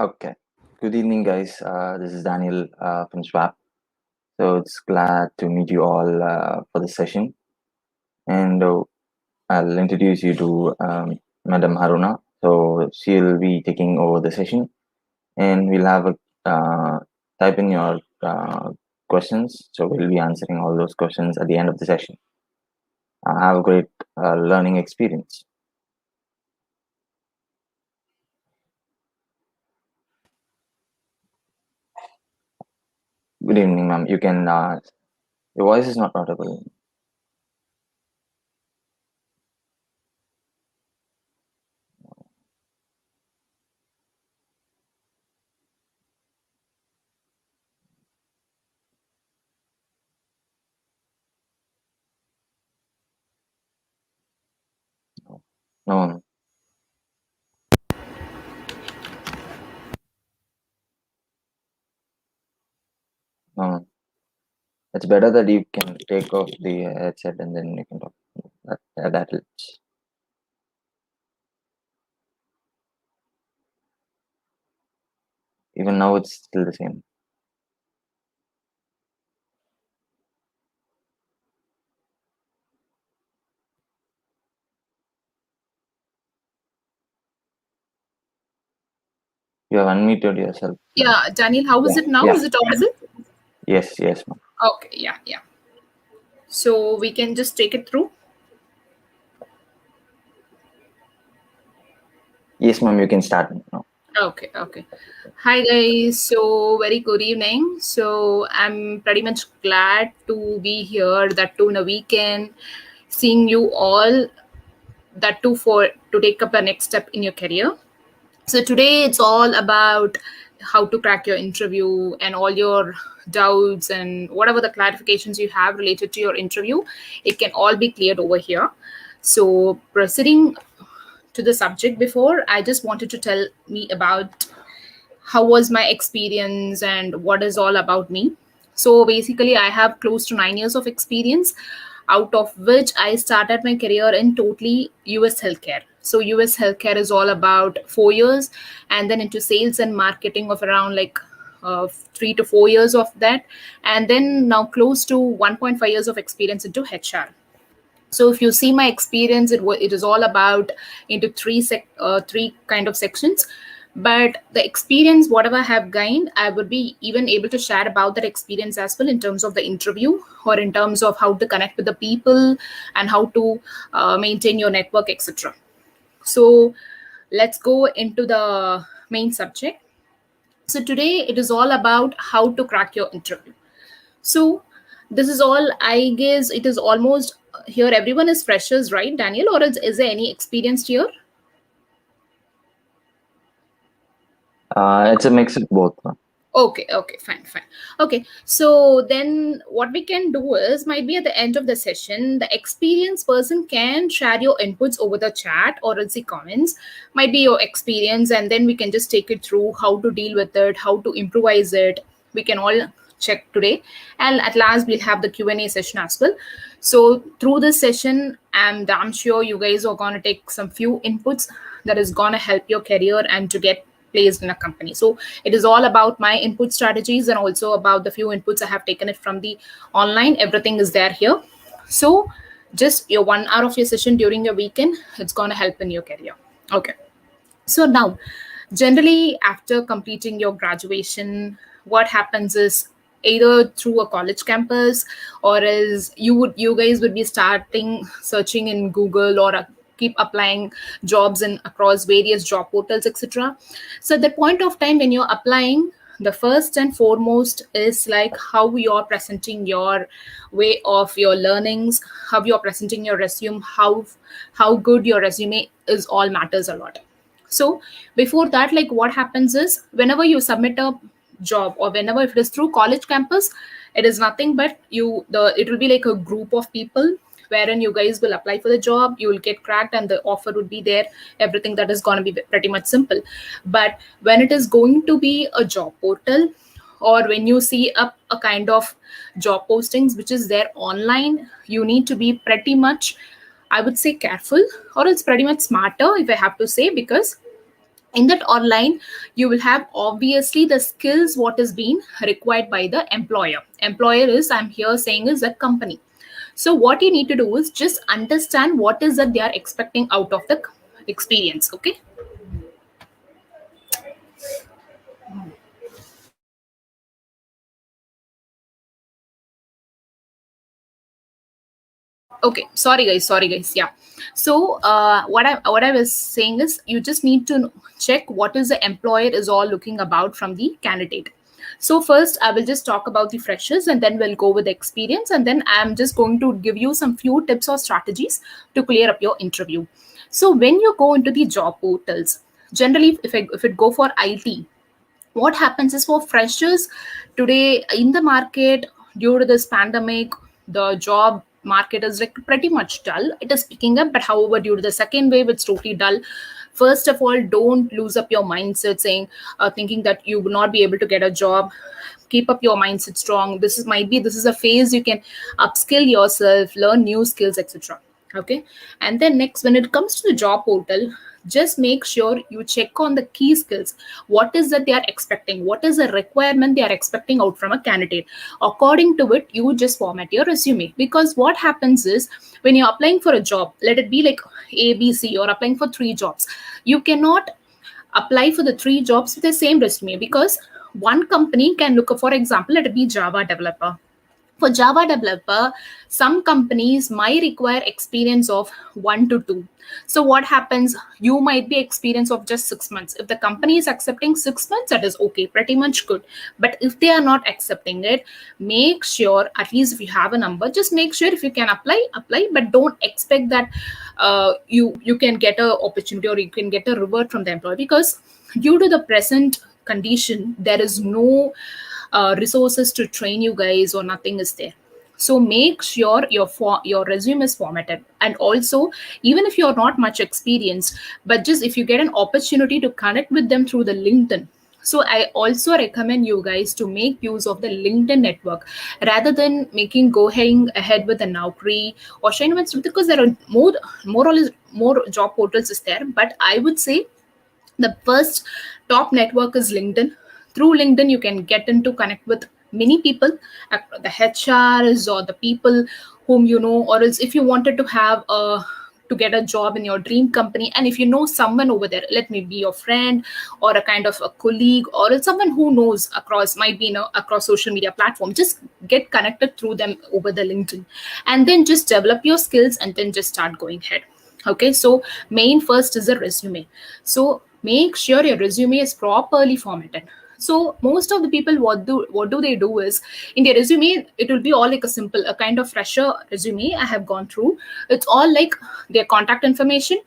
Okay. Good evening, guys. This is Daniel from Swap. So it's glad to meet you all for this session. And I'll introduce you to Madam Haruna. So she'll be taking over the session, and we'll have a type in your questions. So we'll be answering all those questions at the end of the session. Have a great learning experience. Good evening, ma'am. You can. Your voice is not audible. No, no. It's better that you can take off the headset and then you can talk. That helps. Even now, it's still the same. You have unmuted yourself. Yeah, Daniel, how is Yeah, it now? yeah. Is it audible? Yes, ma'am. Okay, yeah. So we can just take it through. Yes, ma'am. You can start now. Okay. Hi guys. So very good evening. So I'm pretty much glad to be here. That too in a weekend, seeing you all. That too for to take up a next step in your career. So today it's all about how to crack your interview and all your doubts and whatever the clarifications you have related to your interview. It can all be cleared over here. So proceeding to the subject, before I just wanted to tell me about how was my experience and what is all about me. So basically I have close to 9 years of experience, out of which I started my career in totally US healthcare. So US healthcare is all about 4 years, and then into sales and marketing of around like 3 to 4 years of that, and then now close to 1.5 years of experience into HR. So if you see my experience, it is all about into three kind of sections. But the experience whatever I have gained, I would be even able to share about that experience as well, in terms of the interview or in terms of how to connect with the people and how to maintain your network, etc. So let's go into the main subject. So today it is all about how to crack your interview. So this is all, I guess it is almost here. Everyone is freshers, right, Daniel? Or is there any experienced here? It's a mix of both, ma'am. Okay, fine. Okay, so then what we can do is, might be at the end of the session, the experienced person can share your inputs over the chat or else the comments, might be your experience, and then we can just take it through how to deal with it, how to improvise it. We can all check today, and at last we'll have the Q&A session as well. So through this session, I'm damn sure you guys are going to take some few inputs that is going to help your career and to get placed in a company. So it is all about my input strategies and also about the few inputs I have taken it from the online. Everything is there here. So just your 1 hour of your session during your weekend, it's going to help in your career. Okay. So now, generally after completing your graduation, what happens is, either through a college campus or as you guys would be starting searching in Google or keep applying jobs in across various job portals, etc. So at the point of time when you're applying, the first and foremost is like how you're presenting your way of your learnings, how you're presenting your resume, how good your resume is, all matters a lot. So before that, like what happens is, whenever you submit a job or whenever if it is through college campus, it is nothing but it will be like a group of people wherein you guys will apply for the job, you will get cracked and the offer would be there. Everything that is going to be pretty much simple. But when it is going to be a job portal, or when you see a kind of job postings which is there online, you need to be pretty much, I would say, careful, or it's pretty much smarter, if I have to say, because In that online, you will have obviously the skills what is being required by the employer is, I'm here saying, is that company. So what you need to do is just understand what is that they are expecting out of the experience. Okay. Okay, sorry guys, yeah. So what I was saying is, you just need to check what is the employer is all looking about from the candidate. So first I will just talk about the freshers, and then we'll go with the experience, and then I'm just going to give you some few tips or strategies to clear up your interview. So when you go into the job portals, generally if it go for IT, what happens is, for freshers today in the market, due to this pandemic, the job market is like pretty much dull. It is picking up, but however, due to the second wave, it's totally dull. First of all, don't lose up your mindset saying, thinking that you will not be able to get a job. Keep up your mindset strong. This is a phase you can upskill yourself, learn new skills, etc. Okay. And then next, when it comes to the job portal, just make sure you check on the key skills. What is that they are expecting? What is the requirement they are expecting out from a candidate? According to it, you just format your resume. Because what happens is, when you're applying for a job, let it be like ABC, or applying for 3 jobs, you cannot apply for the 3 jobs with the same resume, because one company can look, for example, let it be Java developer. For Java developer, some companies might require experience of 1 to 2. So what happens, you might be experience of just 6 months. If the company is accepting 6 months, that is okay, pretty much good. But if they are not accepting it, make sure, at least if you have a number, just make sure, if you can apply, but don't expect that you can get a opportunity, or you can get a reward from the employer, because due to the present condition, there is no resources to train you guys, or nothing is there. So make sure your resume is formatted. And also, even if you're not much experienced, but just if you get an opportunity to connect with them through the LinkedIn, so I also recommend you guys to make use of the LinkedIn network, rather than making going ahead with a Naukri or Shine, because there are more or less more job portals is there. But I would say the first top network is LinkedIn. Through LinkedIn, you can get into connect with many people, the HRs or the people whom you know, or else if you wanted to have a to get a job in your dream company, and if you know someone over there, let me be your friend or a kind of a colleague, or else someone who knows across, might be, across social media platform, just get connected through them over the LinkedIn, and then just develop your skills, and then just start going ahead. Okay. So main first is a resume. So make sure your resume is properly formatted. So most of the people, what do they do is, in their resume, it will be all like a simple, a kind of fresher resume I have gone through. It's all like their contact information,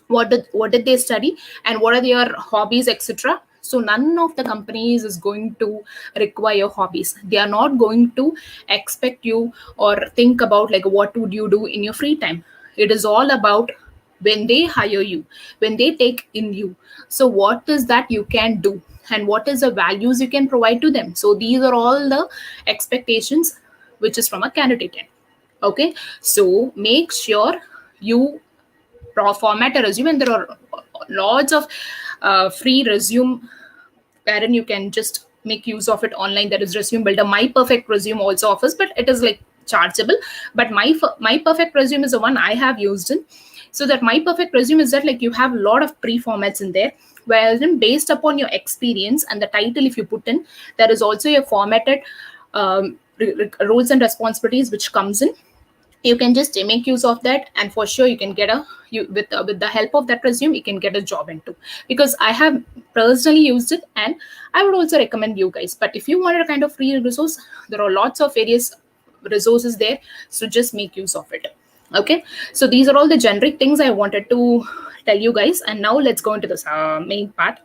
what did they study, and what are their hobbies, etc. So none of the companies is going to require hobbies. They are not going to expect you or think about like what would you do in your free time. It is all about when they hire you, when they take in you, so what is that you can do, and what is the values you can provide to them. So these are all the expectations which is from a candidate end. Okay. So make sure you format a resume, and there are lots of free resume wherein you can just make use of it online. There is Resume Builder. My Perfect Resume also offers, but it is like chargeable. But my Perfect Resume is the one I have used in. So that My Perfect Resume is that, like, you have a lot of pre-formats in there, wherein based upon your experience and the title, if you put in, there is also a formatted roles and responsibilities which comes in. You can just make use of that, and for sure you can get a you with the help of that resume, you can get a job into. Because I have personally used it, and I would also recommend you guys. But if you want a kind of free resource, there are lots of various resources there, so just make use of it. Okay. So these are all the generic things I wanted to tell you guys, and now let's go into this main part.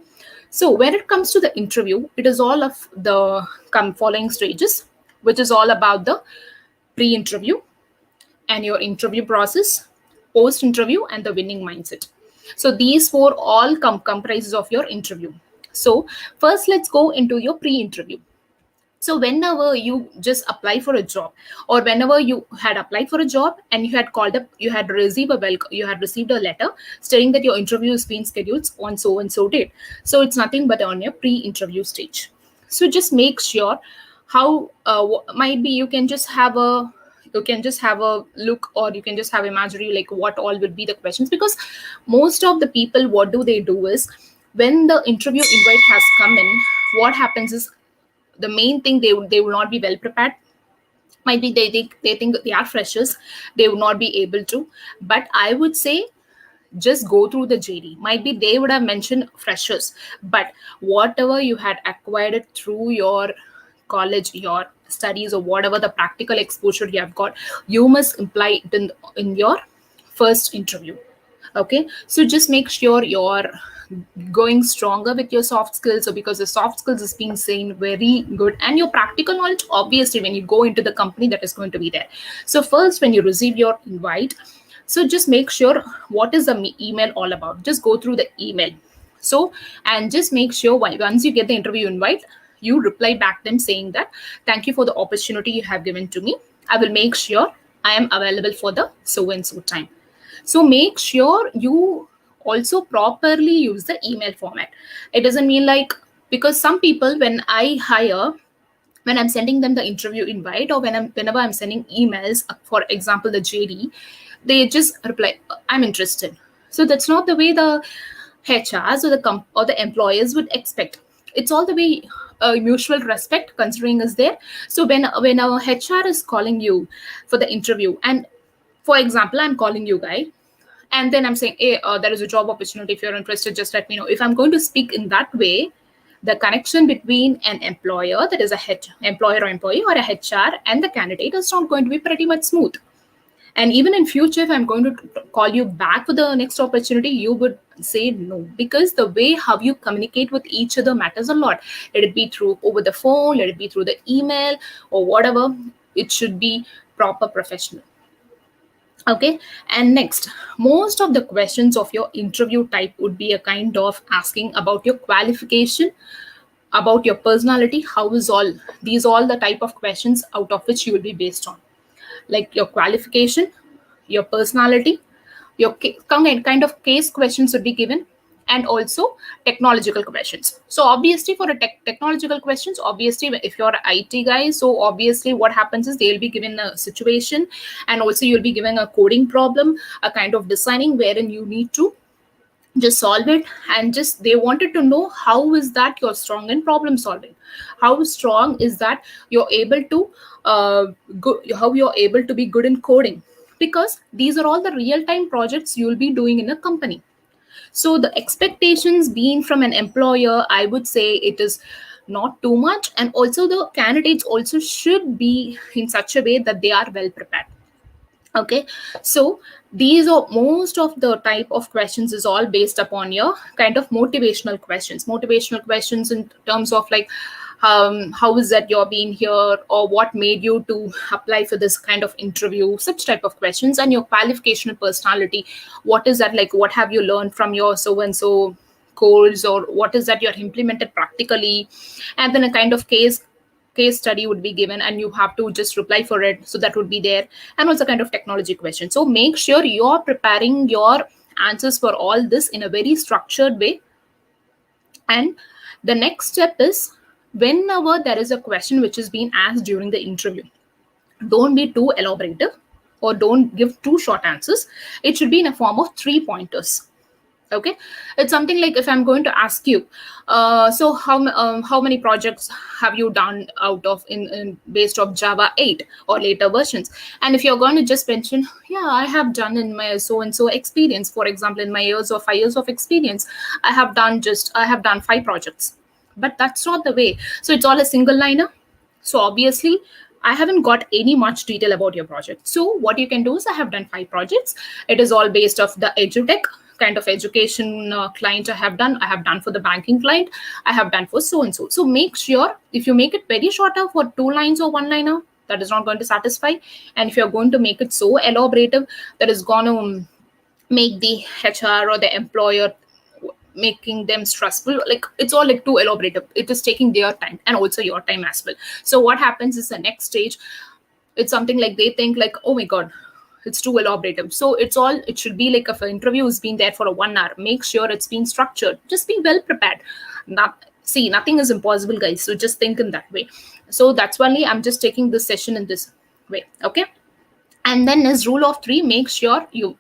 So when it comes to the interview, it is all of the following stages, which is all about the pre-interview and your interview process, post interview, and the winning mindset. So these four all comprises of your interview. So first, let's go into your pre interview. So whenever you just apply for a job, or whenever you had applied for a job and you had called up, you had received a letter stating that your interview is being scheduled on so and so date. So it's nothing but on your pre-interview stage. So just make sure how might be you can just have a look, or you can just have imaginary like what all would be the questions, because most of the people, what do they do is, when the interview invite has come in, what happens is, the main thing, they will not be well prepared. Might be they think they are freshers, they will not be able to. But I would say just go through the JD. Might be they would have mentioned freshers, but whatever you had acquired it through your college, your studies, or whatever the practical exposure you have got, you must imply it in your first interview. Okay, so just make sure you're going stronger with your soft skills. So because the soft skills is being seen very good, and your practical knowledge, obviously when you go into the company, that is going to be there. So first, when you receive your invite, so just make sure what is the email all about, just go through the email. So, and just make sure once you get the interview invite, you reply back them saying that thank you for the opportunity you have given to me, I will make sure I am available for the so and so time. So make sure you also properly use the email format. It doesn't mean like, because some people, when I hire, when I'm sending them the interview invite, or whenever I'm sending emails, for example the JD, they just reply, I'm interested. So that's not the way the HRs or or the employers would expect. It's all the way mutual respect considering is there. So when our HR is calling you for the interview, and for example I'm calling you guy, and then I'm saying, hey, there is a job opportunity, if you're interested just let me know. If I'm going to speak in that way, the connection between an employer, that is a employer or employee, or a HR, and the candidate is not going to be pretty much smooth. And even in future, if I'm going to call you back for the next opportunity, you would say no, because the way how you communicate with each other matters a lot. Let it be through over the phone, let it be through the email, or whatever, it should be proper professional. Okay, and next, most of the questions of your interview type would be a kind of asking about your qualification, about your personality. How is all these all the type of questions out of which you will be based on, like your qualification, your personality, your kind of case questions would be given, and also technological questions. So obviously for a technological questions, obviously if you're an IT guy, so obviously what happens is they'll be given a situation, and also you'll be given a coding problem, a kind of designing wherein you need to just solve it. And just they wanted to know how is that you're strong in problem solving, how strong is that you're able to how you're able to be good in coding, because these are all the real time projects you'll be doing in a company. So the expectations being from an employer, I would say it is not too much, and also the candidates also should be in such a way that they are well prepared. Okay, so these are most of the type of questions is all based upon your kind of motivational questions in terms of like, how is that you're being here, or what made you to apply for this kind of interview, such type of questions. And your qualification and personality, what is that like, what have you learned from your so and so course, or what is that you have implemented practically. And then a kind of case study would be given, and you have to just reply for it, so that would be there. And also kind of technology question. So make sure you're preparing your answers for all this in a very structured way. And the next step is, whenever there is a question which is being asked during the interview, don't be too elaborative, or don't give too short answers. It should be in a form of three pointers. Okay, it's something like, if I'm going to ask you, so how many projects have you done out of in based of Java 8 or later versions. And if you're going to just mention, yeah, I have done in my so and so experience, for example in my years or 5 years of experience, I have done 5 projects. But that's not the way. So it's all a single liner. So obviously I haven't got any much detail about your project. So what you can do is, I have done 5 projects. It is all based off the edutech kind of education client. I have done for the banking client. I have done for so and so. So make sure, if you make it very shorter for 2 lines or 1 liner, that is not going to satisfy. And if you're going to make it so elaborative, that is going to make the HR or the employer making them stressful. Like it's all like too elaborative. It is taking their time and also your time as well. So what happens is the next stage, it's something like they think like, oh my god, it's too elaborative. So it should be like if an interview has been there for a 1 hour, make sure it's been structured, just be well prepared. Not see, nothing is impossible, guys, so just think in that way. So that's why I'm just taking this session in this way. Okay. And then is rule of three. Make sure you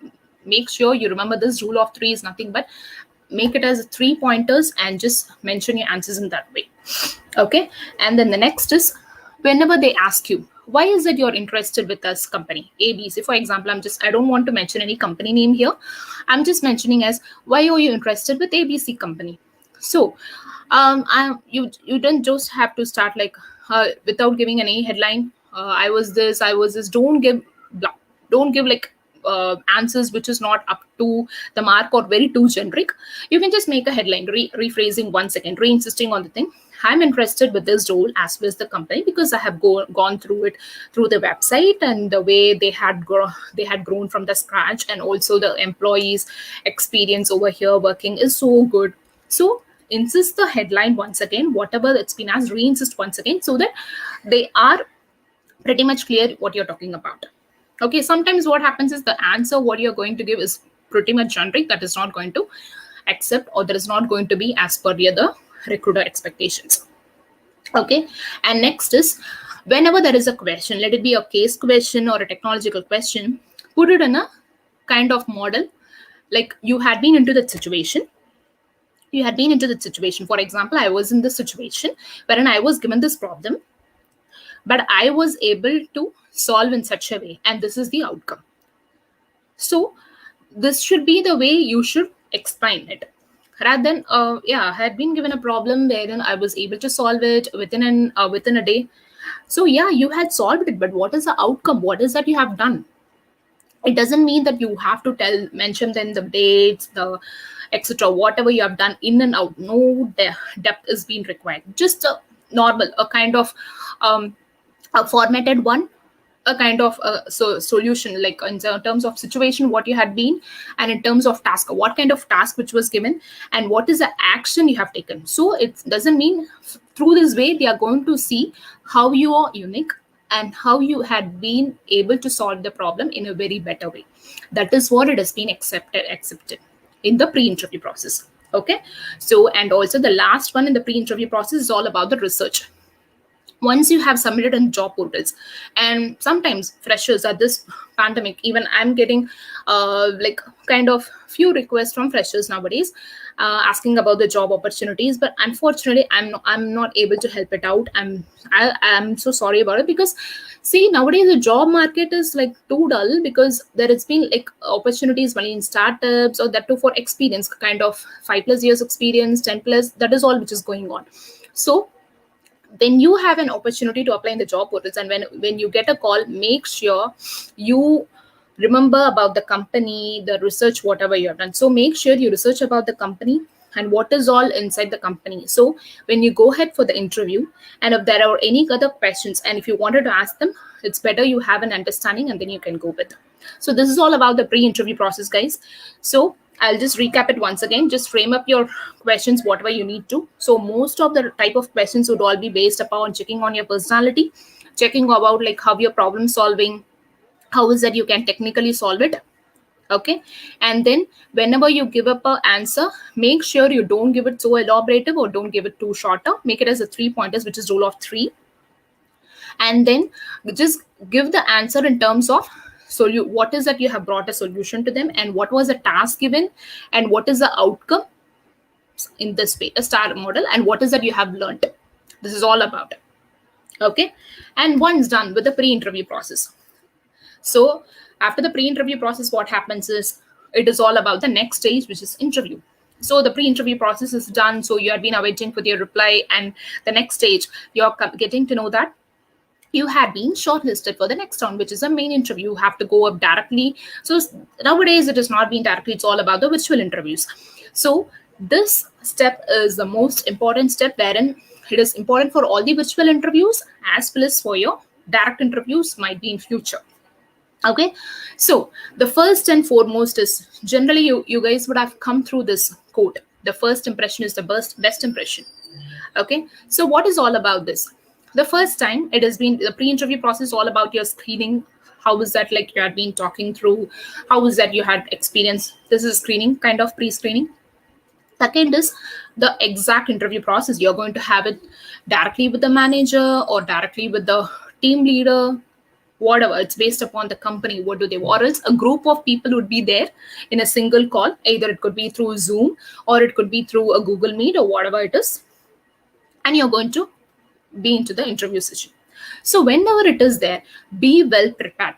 remember this rule of three is nothing but make it as 3 pointers and just mention your answers in that way. Okay. And then the next is, whenever they ask you why is it you're interested with us company ABC, for example, I don't want to mention any company name here, I'm just mentioning as why are you interested with ABC company. So you don't just have to start like without giving any headline. I was this. Don't give like answers which is not up to the mark or very too generic. You can just make a headline, rephrasing once again, re-insisting on the thing. I'm interested with this role as well as the company because I have gone through it through the website and the way they had grown from the scratch, and also the employees' experience over here working is so good. So insist the headline once again, whatever it's been asked, re-insist once again so that they are pretty much clear what you're talking about. Okay, sometimes what happens is the answer what you're going to give is pretty much generic, that is not going to accept or that is not going to be as per the other recruiter expectations. Okay. And next is, whenever there is a question, let it be a case question or a technological question, put it in a kind of model, like you had been into the situation. For example, I was in this situation wherein I was given this problem, but I was able to solve in such a way, and this is the outcome. So this should be the way you should explain it, rather than I had been given a problem wherein I was able to solve it within a day. So yeah, you had solved it, but what is the outcome? What is that you have done? It doesn't mean that you have to mention then the dates, the etc, whatever you have done in and out. No depth is being required, just a normal, a kind of a formatted one, a kind of solution, like in terms of situation what you had been, and in terms of task, what kind of task which was given, and what is the action you have taken. So it doesn't mean through this way they are going to see how you are unique and how you had been able to solve the problem in a very better way. That is what it has been accepted in the pre-interview process. Okay. So, and also the last one in the pre-interview process is all about the research. Once you have submitted in job portals, and sometimes freshers at this pandemic, even I'm getting like kind of few requests from freshers nowadays, asking about the job opportunities, but unfortunately I'm not able to help it out. I'm so sorry about it, because see, nowadays the job market is like too dull, because there has been like opportunities only in startups, or that too for experience, kind of 5+ years experience, 10+, that is all which is going on. So when you have an opportunity to apply in the job portals, and when you get a call, make sure you remember about the company, the research, whatever you have done. So make sure you research about the company and what is all inside the company. So when you go ahead for the interview, and if there are any other questions and if you wanted to ask them, it's better you have an understanding and then you can go with. So this is all about the pre-interview process, guys. So I'll just recap it once again. Just frame up your questions, whatever you need to. So most of the type of questions would all be based upon checking on your personality, checking about like how you're problem solving, how is that you can technically solve it. Okay. And then whenever you give up an answer, make sure you don't give it so elaborative or don't give it too shorter. Make it as a 3 pointers, which is rule of three. And then just give the answer in terms of, so what is that you have brought a solution to them, and what was the task given, and what is the outcome in this way, a star model, and what is that you have learned. This is all about it. Okay. And once done with the pre-interview process, so after the pre-interview process, what happens is it is all about the next stage, which is interview. So the pre-interview process is done, so you have been awaiting for your reply, and the next stage you're getting to know that you had been shortlisted for the next round, which is a main interview. You have to go up directly. So nowadays it is not being directly, it's all about the virtual interviews. So this step is the most important step, wherein it is important for all the virtual interviews as well as for your direct interviews might be in future. Okay. So the first and foremost is, generally you guys would have come through this quote, The first impression is the best impression. Okay, so what is all about this? The first time it has been the pre-interview process all about your screening. How is that, like you had been talking through? How is that you had experience? This is screening, kind of pre-screening. Second is the exact interview process. You're going to have it directly with the manager or directly with the team leader, whatever. It's based upon the company. What do they want? Or else a group of people would be there in a single call. Either it could be through Zoom or it could be through a Google Meet or whatever it is. And you're going to be into the interview session. So whenever it is there, be well prepared.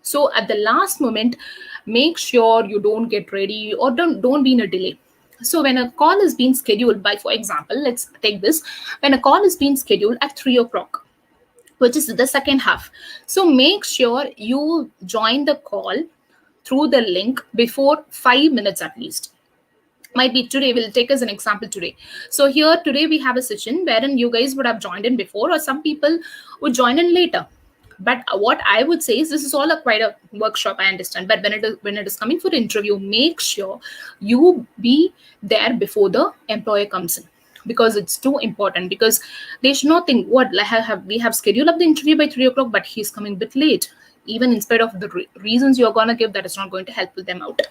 So at the last moment, make sure you don't get ready or don't be in a delay. So when a call is being scheduled by, for example, let's take this, when a call is being scheduled at 3 o'clock, which is the second half. So make sure you join the call through the link before 5 minutes at least. Might be today, we'll take as an example today. So here today we have a session wherein you guys would have joined in before, or some people would join in later. But what I would say is, this is all a quite a workshop, I understand, but when it is coming for interview, make sure you be there before the employer comes in, because it's too important. Because they should not think, what, we have scheduled up the interview by 3 o'clock, but he's coming a bit late. Even in spite of the reasons you're going to give, that is not going to help them out.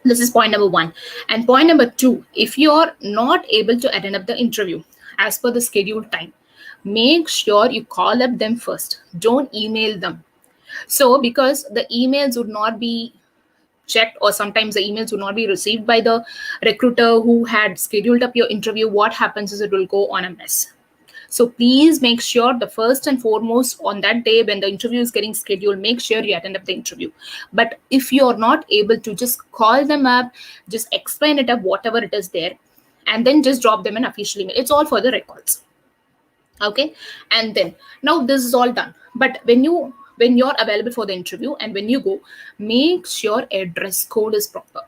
This is point number one. And point number two, if you're not able to attend up the interview as per the scheduled time, make sure you call up them first. Don't email them. So because the emails would not be checked, or sometimes the emails would not be received by the recruiter who had scheduled up your interview, what happens is it will go on a mess. So please make sure, the first and foremost, on that day when the interview is getting scheduled, make sure you attend up the interview. But if you're not able to, just call them up, just explain it up, whatever it is there, and then just drop them an official email. It's all for the records. Okay, and then now this is all done. But when you're available for the interview and when you go, make sure a dress code is proper.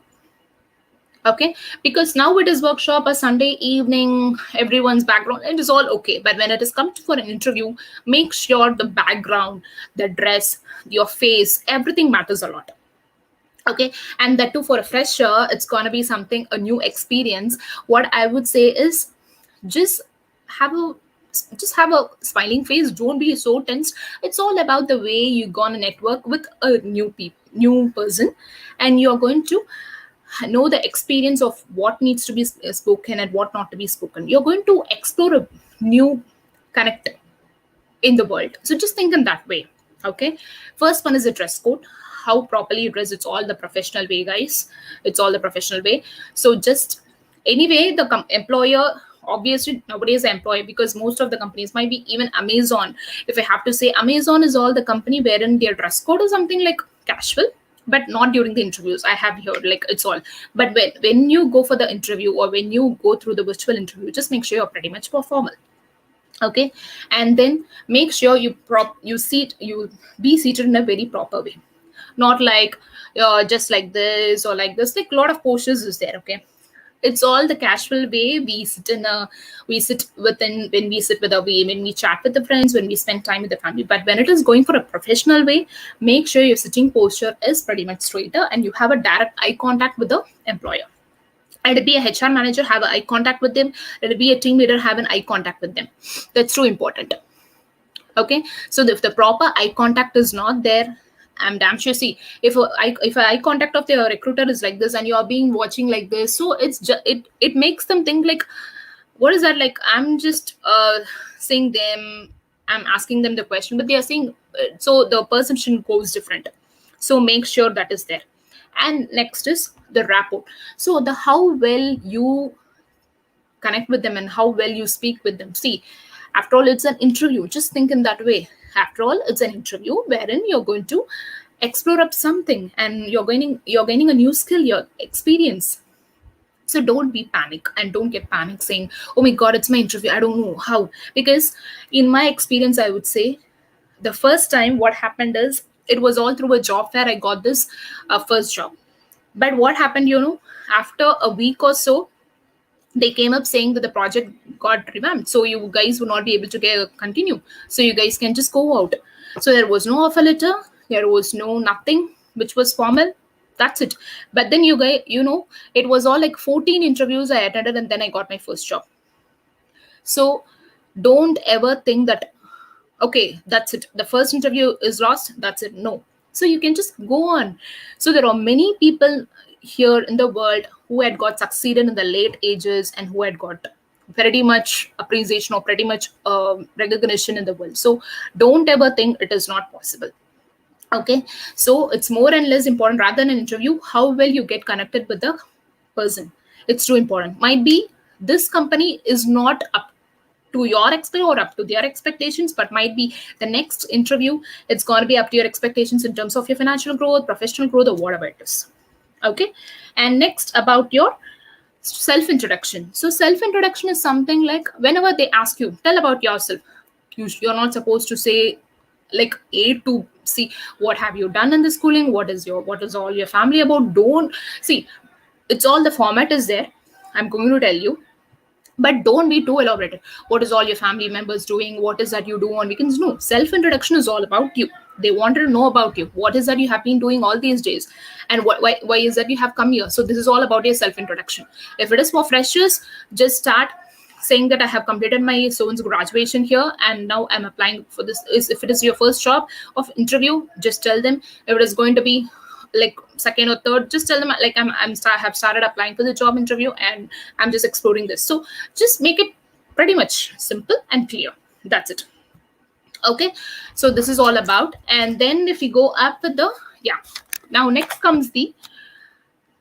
Okay, because now it is workshop, a Sunday evening, everyone's background, it is all okay. But when it is come for an interview, make sure the background, the dress, your face, everything matters a lot. Okay, and that too, for a fresher, it's gonna be something, a new experience. What I would say is, just have a smiling face. Don't be so tense. It's all about the way you're gonna network with a new person, and you're going to know the experience of what needs to be spoken and what not to be spoken. You're going to explore a new connect in the world. So just think in that way. Okay, first one is the dress code. How properly you dress, it's all the professional way, guys. It's all the professional way. So just anyway, the employer, obviously nowadays the employer, because most of the companies, might be even Amazon, if I have to say, Amazon is all the company wherein their dress code is something like casual, but not during the interviews. I have heard, like, it's all. But when you go for the interview, or when you go through the virtual interview, just make sure you're pretty much formal. Okay, and then make sure you be seated in a very proper way, not like just like this or like this. Like, a lot of postures is there. Okay, it's all the casual way we sit within, when we sit with when we chat with the friends, when we spend time with the family. But when it is going for a professional way, make sure your sitting posture is pretty much straighter and you have a direct eye contact with the employer. Let it be a HR manager, have an eye contact with them. Let it be a team leader, have an eye contact with them. That's so important. Okay, so if the proper eye contact is not there, I'm damn sure. See, if eye contact of the recruiter is like this and you're being watching like this, so it makes them think like, what is that, like I'm just saying them, I'm asking them the question, but they are saying, so the perception goes different. So make sure that is there. And next is the rapport. So the how well you connect with them and how well you speak with them. See, after all, it's an interview. Just think in that way. After all, it's an interview wherein you're going to explore up something and you're gaining a new skill, your experience. So don't be panic and don't get panic saying, oh my god, it's my interview, I don't know how. Because in my experience, I would say, the first time what happened is, it was all through a job fair I got this first job. But what happened, after a week or so, they came up saying that the project got revamped, so you guys will not be able to continue, so you guys can just go out. So there was no offer letter, there was no nothing which was formal. That's it. But then you guys, it was all like 14 interviews I attended, and then I got my first job. So don't ever think that, okay, that's it, the first interview is lost, that's it. No. So you can just go on. So there are many people here in the world who had got succeeded in the late ages and who had got pretty much appreciation or pretty much recognition in the world. So don't ever think it is not possible. Okay, so it's more and less important rather than an interview how well you get connected with the person. It's too important. Might be this company is not up to your expect or up to their expectations, but might be the next interview it's going to be up to your expectations in terms of your financial growth, professional growth, or whatever it is. Okay, and next about your self introduction. So self introduction is something like whenever they ask you tell about yourself, you're not supposed to say like A to C, what have you done in the schooling, what is all your family about. Don't see, it's all the format is there, I'm going to tell you, but don't be too elaborated. What is all your family members doing, what is that you do on weekends? No, self introduction is all about you. They wanted to know about you, what is that you have been doing all these days, and why is that you have come here. So this is all about your self introduction. If it is for freshers, just start saying that I have completed my so and so graduation here and now I'm applying for this. If it is your first job of interview, just tell them. If it is going to be like second or third, just tell them like have started applying for the job interview and I'm just exploring this. So just make it pretty much simple and clear. That's it. Okay, so this is all about. And then if you go up with the, yeah, now next comes the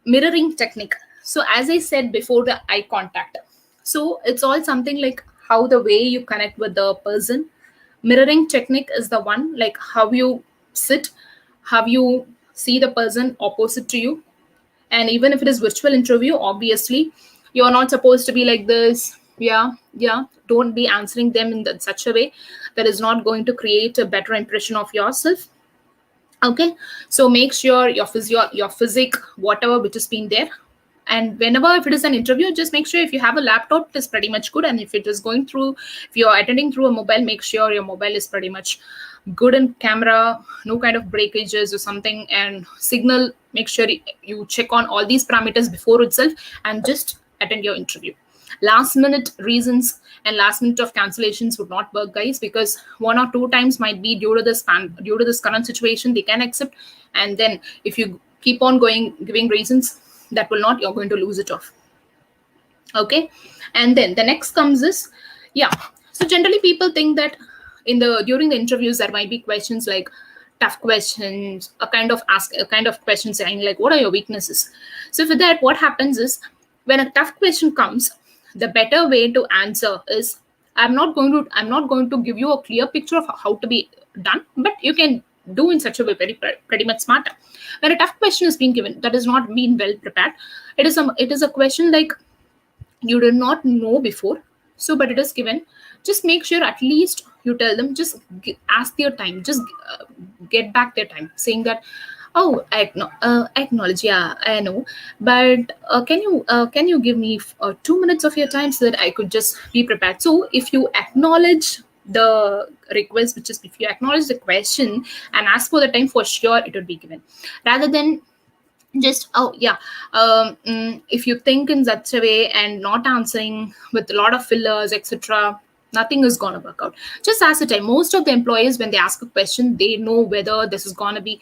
mirroring technique. So as I said before, the eye contact, so it's all something like how the way you connect with the person. Mirroring technique is the one like how you sit, how you see the person opposite to you. And even if it is virtual interview, obviously you're not supposed to be like this, yeah, yeah. Don't be answering them in such a way that is not going to create a better impression of yourself. Okay, so make sure your physique, whatever which has been there. And whenever if it is an interview, just make sure if you have a laptop it is pretty much good, and if it is going through, if you're attending through a mobile, make sure your mobile is pretty much good in camera, no kind of breakages or something, and signal, make sure you check on all these parameters before itself and just attend your interview. Last minute reasons and last minute of cancellations would not work, guys, because one or two times might be due to this current situation they can accept. And then if you keep on going giving reasons, that will not, you're going to lose it off. Okay, and then the next comes is, yeah, so generally people think that in the during the interviews there might be questions like tough questions, a kind of question saying like what are your weaknesses. So for that what happens is, when a tough question comes, the better way to answer is, I'm not going to give you a clear picture of how to be done, but you can do in such a way pretty much smarter. When a tough question is being given that is not being well prepared, it is a question like you did not know before, so but it is given, just make sure at least you tell them, just ask their time, just get back their time saying that, oh, acknowledge, yeah, I know, but can you give me 2 minutes of your time so that I could just be prepared. So if you acknowledge the request, which is if you acknowledge the question and ask for the time, for sure it will be given, rather than just, oh yeah, if you think in such a way and not answering with a lot of fillers, etc., nothing is going to work out. Just ask the time. Most of the employees, when they ask a question, they know whether this is going to be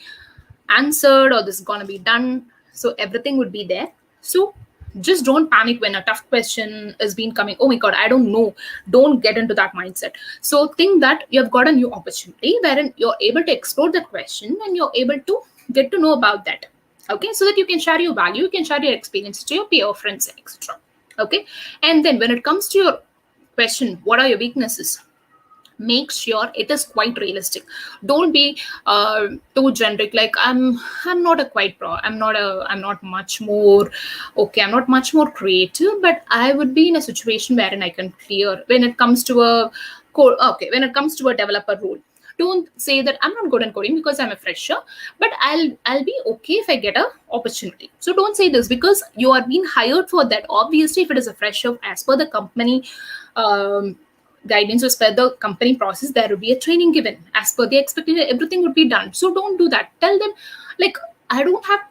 answered or this is going to be done, so everything would be there. So just don't panic when a tough question is being coming, oh my god, I don't know. Don't get into that mindset. So think that you have got a new opportunity wherein you're able to explore that question and you're able to get to know about that. Okay, so that you can share your value, you can share your experience to your peer friends, etc. Okay, and then when it comes to your question, what are your weaknesses, make sure it is quite realistic. Don't be too generic like I'm not a quite pro, I'm not much more, okay, I'm not much more creative, but I would be in a situation wherein I can clear when it comes to a okay, when it comes to a developer role. Don't say that I'm not good in coding because I'm a fresher, but I'll be okay if I get a opportunity. So don't say this because you are being hired for that. Obviously if it is a fresher, as per the company guidance, as per the company process, there will be a training given as per the expectation, everything would be done. So don't do that. Tell them like, I don't have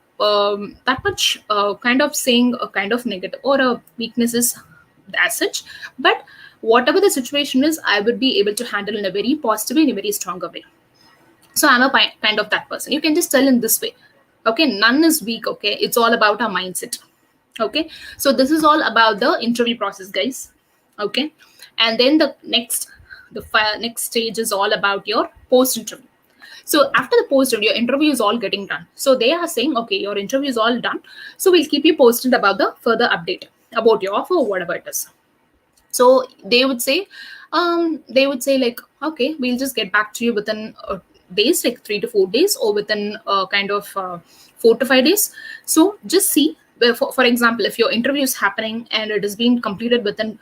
that much kind of saying a kind of negative or a weaknesses as such. But whatever the situation is, I would be able to handle in a very positive way, in a very stronger way. So I'm a kind of that person. You can just tell in this way. Okay, none is weak. Okay, it's all about our mindset. Okay, so this is all about the interview process, guys. Okay, and then next stage is all about your post interview. So after the post interview, your interview is all getting done. So they are saying, okay, your interview is all done. So we'll keep you posted about the further update about your offer or whatever it is. So they would say like, okay, we'll just get back to you within days, like 3 to 4 days, or within kind of 4 to 5 days. So just see, for example, if your interview is happening and it is being completed within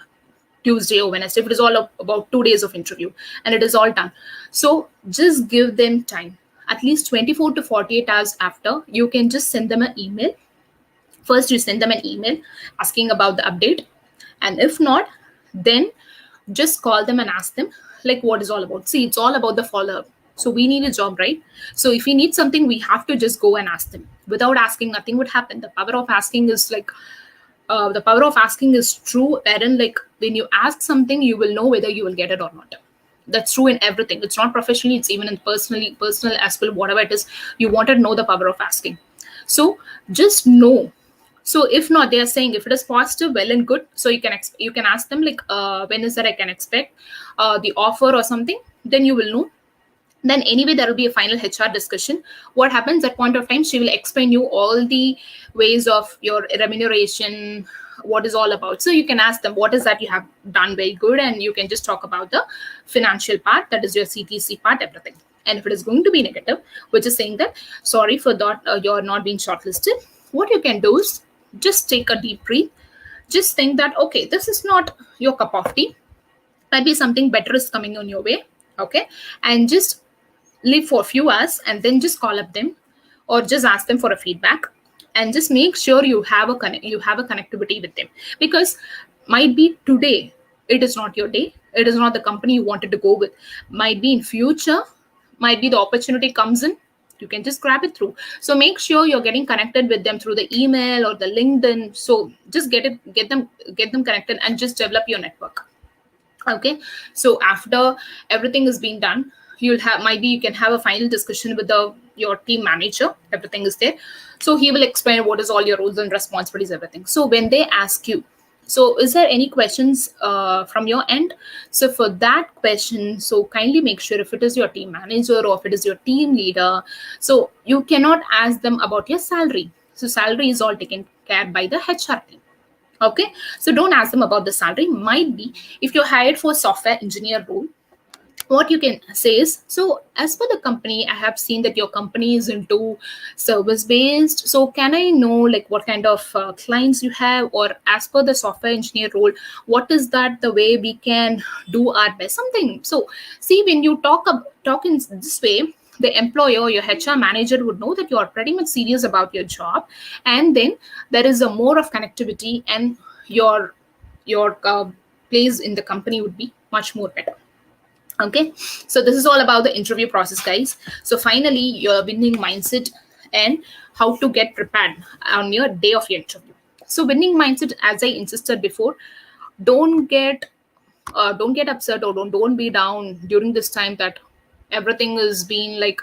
Tuesday or Wednesday, if it is all about 2 days of interview and it is all done, so just give them time. At least 24 to 48 hours after, you can just send them an email. First, you send them an email asking about the update, and if not, then just call them and ask them like what is all about. See, it's all about the follow-up. So we need a job, right? So if we need something, we have to just go and ask them. Without asking, nothing would happen. The power of asking is like the power of asking is true, wherein like when you ask something, you will know whether you will get it or not. That's true in everything. It's not professionally, it's even in personal as well, whatever it is. You want to know the power of asking. So just know. So if not, they are saying if it is positive, well and good. So you can ask them like when is that I can expect the offer or something. Then you will know. Then anyway, there will be a final HR discussion. What happens at point of time, she will explain you all the ways of your remuneration, what is all about. So you can ask them what is that you have done very good, and you can just talk about the financial part, that is your CTC part, everything. And if it is going to be negative, which is saying that sorry for that you're not being shortlisted, what you can do is just take a deep breath. Just think that okay, this is not your cup of tea, maybe something better is coming on your way. Okay, and just leave for a few hours and then just call up them or just ask them for a feedback, and just make sure you have a connectivity with them, because might be today it is not your day, it is not the company you wanted to go with, might be in future, might be the opportunity comes in, you can just grab it through. So make sure you're getting connected with them through the email or the LinkedIn. So just get them connected and just develop your network. Okay, so after everything is being done, you'll have, maybe you can have a final discussion with your team manager. Everything is there, so he will explain what is all your roles and responsibilities, everything. So when they ask you, so is there any questions from your end? So for that question, so kindly make sure if it is your team manager or if it is your team leader, so you cannot ask them about your salary. So salary is all taken care by the HR team. Okay, so don't ask them about the salary. Might be if you're hired for software engineer role, what you can say is, so as per the company, I have seen that your company is into service based, so can I know like what kind of clients you have, or as per the software engineer role, what is that the way we can do our best, something. So see, when you talk in this way, the employer, your HR manager would know that you are pretty much serious about your job, and then there is a more of connectivity, and your place in the company would be much more better. Okay, so this is all about the interview process, guys. So finally, your winning mindset and how to get prepared on your day of your interview. So winning mindset, as I insisted before, don't get don't get upset, or don't be down during this time that everything is being like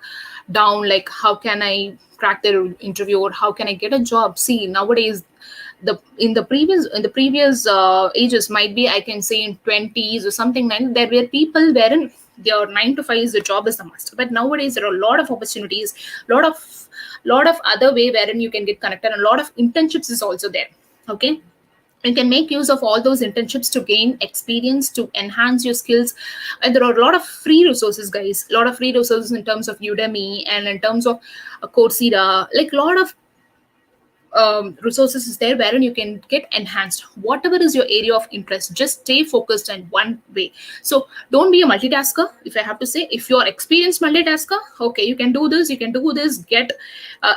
down, like how can I crack the interview or how can I get a job. See, nowadays, the previous ages, might be I can say in 20s or something, there were people wherein their 9 to 5 is the job is the must, but nowadays there are a lot of opportunities, lot of other way wherein you can get connected, and a lot of internships is also there. Okay, you can make use of all those internships to gain experience, to enhance your skills. And there are a lot of free resources, guys, a lot of free resources in terms of Udemy and in terms of Coursera, like a lot of resources is there wherein you can get enhanced. Whatever is your area of interest, just stay focused in one way. So don't be a multitasker. If I have to say, if you're experienced multitasker, okay, you can do this, get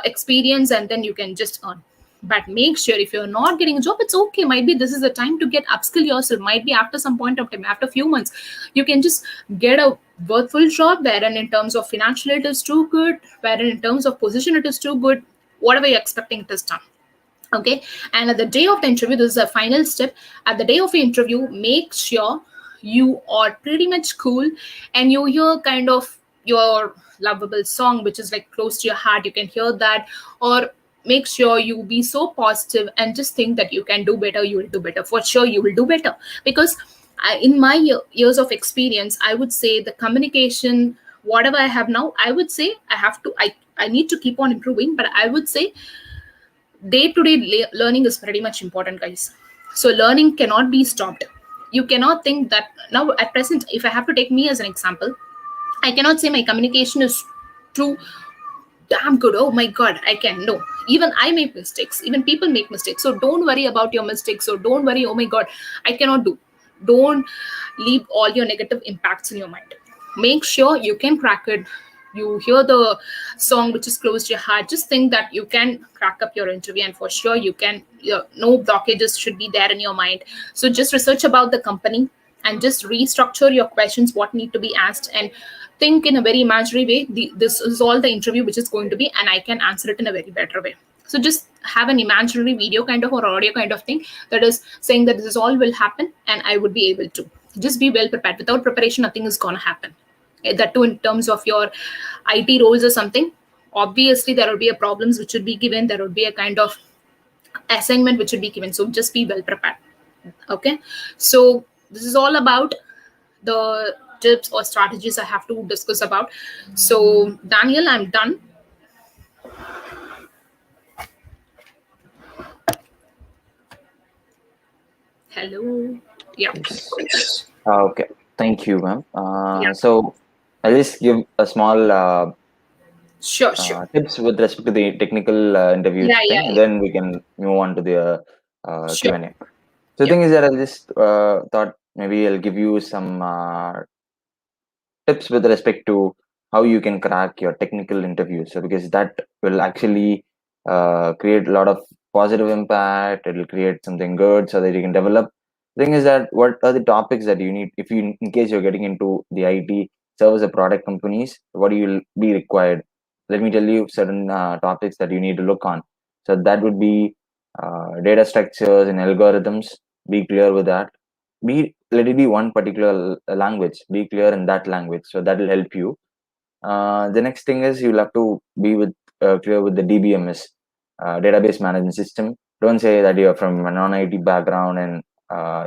experience, and then you can just earn. But make sure if you're not getting a job, it's okay, might be this is the time to get upskill yourself. Might be after some point of time, after a few months, you can just get a worthful job wherein in terms of financial it is too good, wherein in terms of position it is too good. whatever you're expecting, it is done. Okay. And at the day of the interview, this is a final step. At the day of the interview, make sure you are pretty much cool, and you hear kind of your lovable song which is like close to your heart, you can hear that. Or make sure you be so positive and just think that you can do better, you will do better, for sure you will do better. Because in my years of experience, I would say the communication, whatever I have now, I would say I need to keep on improving, but I would say day to day learning is pretty much important, guys. So learning cannot be stopped. You cannot think that now at present, if I have to take me as an example, I cannot say my communication is too damn good, oh my god I can. No, even I make mistakes, even people make mistakes. So don't worry about your mistakes, so don't worry, oh my god I cannot do. Don't leave all your negative impacts in your mind. Make sure you can crack it. You hear the song which is close to your heart, just think that you can crack up your interview, and for sure you can. No blockages should be there in your mind. So just research about the company and just restructure your questions what need to be asked, and think in a very imaginary way. This is all the interview which is going to be, and I can answer it in a very better way. So just have an imaginary video kind of or audio kind of thing that is saying that this is all will happen and I would be able to. Just be well prepared. Without preparation, nothing is going to happen. That too in terms of your IT roles or something. Obviously, there will be a problems which would be given. There would be a kind of assignment which would be given. So just be well prepared. Okay. So this is all about the tips or strategies I have to discuss about. So Daniel, I'm done. Hello. Yeah. Yes. Okay. Thank you, ma'am. Yeah. So I'll just give a small Sure. Sure. tips with respect to the technical interview Yeah. Yeah. thing, and Yeah. then we can move on to the Sure. Q&A. So the Yeah. thing is that I just thought maybe I'll give you some tips with respect to how you can crack your technical interviews. So because that will actually create a lot of positive impact. It will create something good so that you can develop. Thing is that what are the topics that you need if you in case you're getting into the IT service or product companies, what do you be required? Let me tell you certain topics that you need to look on. So that would be data structures and algorithms. Be clear with that. Be let it be one particular language. Be clear in that language, so that will help you. The next thing is you'll have to be with clear with the DBMS, database management system. Don't say that you're from a non-IT background and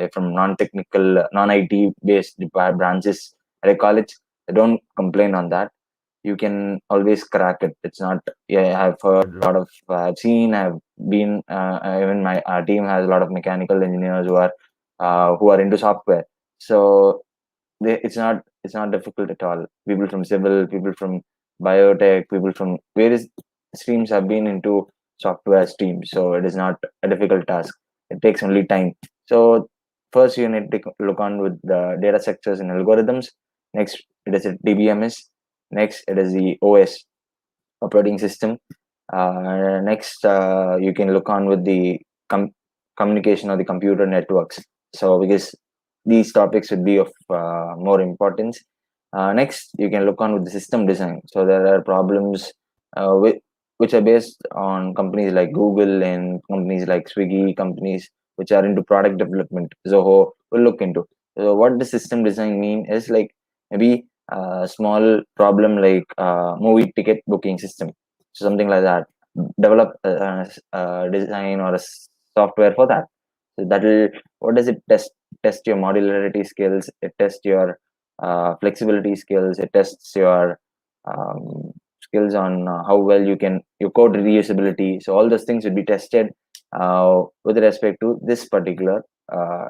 you're from non-technical, non-IT based branches at a college. Don't complain on that. You can always crack it. It's not. Yeah, I've heard a lot of. I've seen. I've been. Even my team has a lot of mechanical engineers who are into software. So it's not difficult at all. People from civil, people from biotech, people from various streams have been into software streams, so it is not a difficult task. It takes only time. So first you need to look on with the data structures and algorithms. Next it is a DBMS. Next it is the OS, operating system. Next, you can look on with the communication of the computer networks. So, because these topics would be of more importance. Next, you can look on with the system design. So, there are problems which are based on companies like Google and companies like Swiggy, companies which are into product development. Zoho will look into. So, what the system design mean is like maybe a small problem like movie ticket booking system, so something like that. Develop a design or a software for that. So that will, what does it test your modularity skills, it tests your flexibility skills, it tests your um, skills on how well you can your code reusability. So all those things would be tested with respect to this particular uh,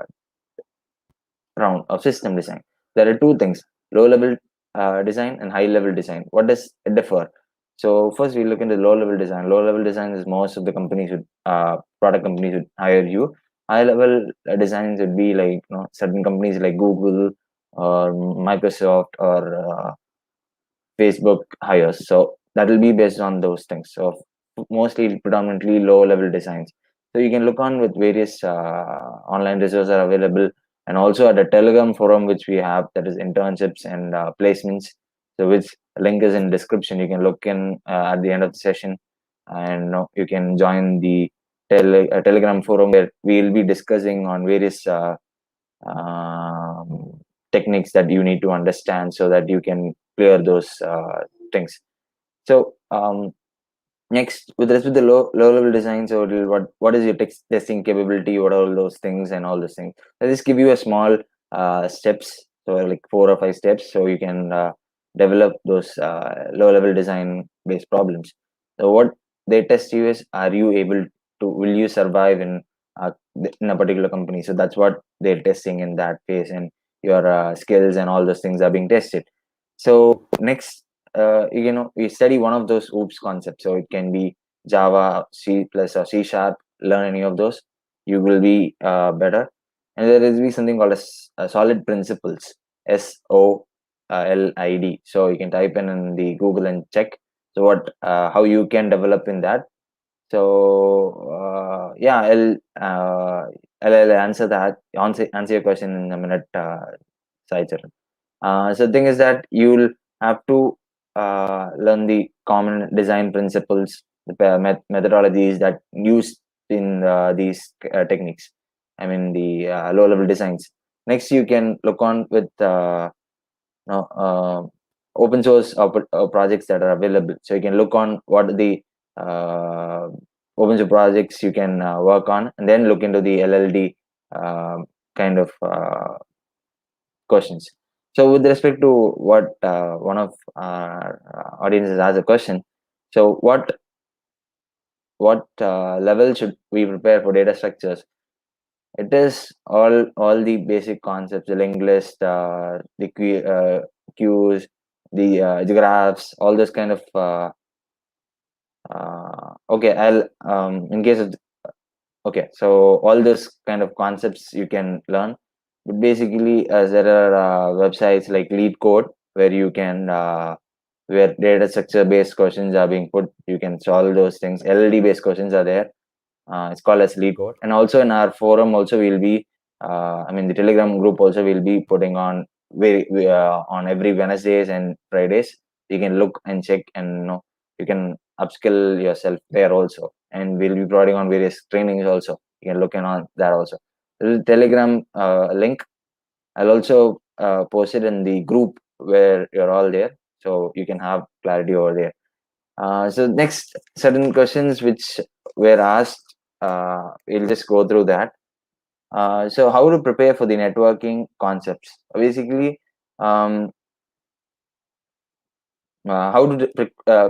round of system design. There are two things: low level design and high level design. What does it differ? So first we look into low level design. Low level design is most of the companies would product companies would hire you. High level designs would be like certain companies like Google or Microsoft or Facebook hires. So that will be based on those things. So mostly predominantly low level designs. So you can look on with various online resources are available, and also at the Telegram forum which we have, that is internships and placements. So which link is in description. You can look in at the end of the session. and you can join the Telegram forum where we'll be discussing on various techniques that you need to understand so that you can clear those things. So next, with respect to the low level design, so what is your testing capability? What are all those things and all those things? I'll just give you a small steps, so like 4 or 5 steps, so you can develop those low level design based problems. So what they test you is, are you able to, will you survive in a particular company? So that's what they're testing in that phase, and your skills and all those things are being tested. So next, we study one of those OOPS concepts. So it can be Java, C plus, or C sharp. Learn any of those, you will be better. And there is be something called as solid principles, SOLID. So you can type in the Google and check. So what, how you can develop in that. So yeah, I'll answer that. Answer your question in a minute, Sai Charan. So the thing is that you'll have to learn the common design principles, the methodologies that used in these techniques. I mean the low level designs. Next, you can look on with know, open source projects that are available. So you can look on what are the uh, open source projects you can work on, and then look into the LLD kind of questions. So with respect to what one of our audiences asked a question, so what level should we prepare for data structures? It is all the basic concepts, the linked list, the queues, the graphs, all those kind of. Okay, I'll in case of okay, so all those kind of concepts you can learn, but basically, as there are websites like Lead Code where you can where data structure based questions are being put, you can solve those things. LLD based questions are there. It's called as Lead Code, and also in our forum also we'll be. I mean, the Telegram group also will be putting on on every Wednesdays and Fridays. You can look and check, and you can upskill yourself there also, and we'll be providing on various trainings also. You can look in on that also. The Telegram link I'll also post it in the group where you're all there, so you can have clarity over there. So next, certain questions which were asked, we'll just go through that. So how to prepare for the networking concepts? Basically, um, how to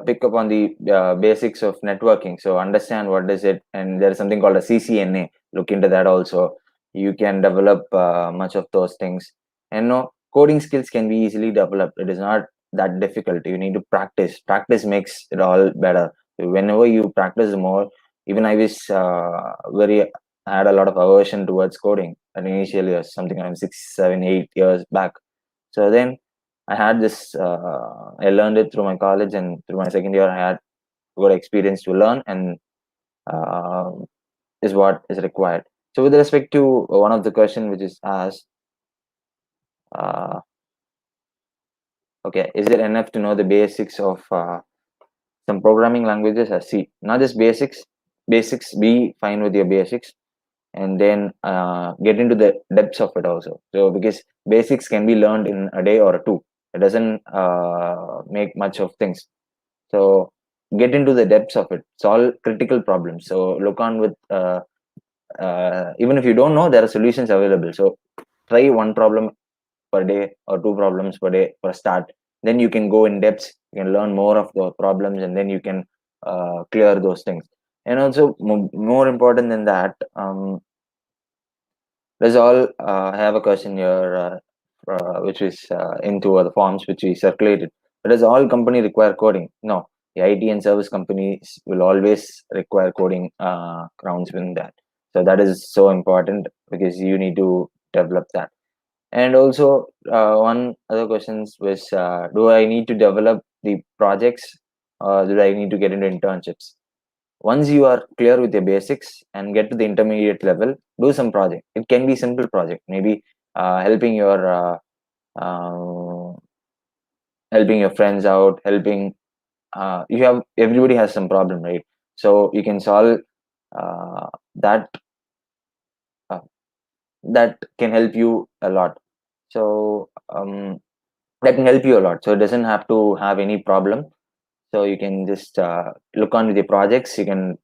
pick up on the basics of networking. So understand what is it, and there is something called a CCNA. Look into that also. You can develop much of those things, and coding skills can be easily developed. It is not that difficult. You need to practice. Practice makes it all better. Whenever you practice more, even I was very I had a lot of aversion towards coding. And initially, something around 6, 7, 8 years back. So then I had this. I learned it through my college, and through my second year, I had good experience to learn, and uh, is what is required. So, with respect to one of the question which is asked, uh, okay, is it enough to know the basics of some programming languages? I see, not just basics. Basics, be fine with your basics, and then get into the depths of it also. So, because basics can be learned in a day or two, it doesn't make much of things. So get into the depths of it, solve critical problems. So look on with even if you don't know, there are solutions available. So try one problem per day or two problems per day for a start. Then you can go in depth, you can learn more of the problems, and then you can clear those things. And also more important than that, there's all I have a question here, which is into the forms which we circulated. But does all company require coding? No, the IT and service companies will always require coding grounds within that. So that is so important because you need to develop that. And also, one other questions was, do I need to develop the projects, or do I need to get into internships? Once you are clear with your basics and get to the intermediate level, do some project. It can be simple project, maybe helping your uh, helping your friends out, helping you have everybody has some problem, right? So you can solve that uh, that can help you a lot. So that can help you a lot. So it doesn't have to have any problem. So you can just look on the projects. You can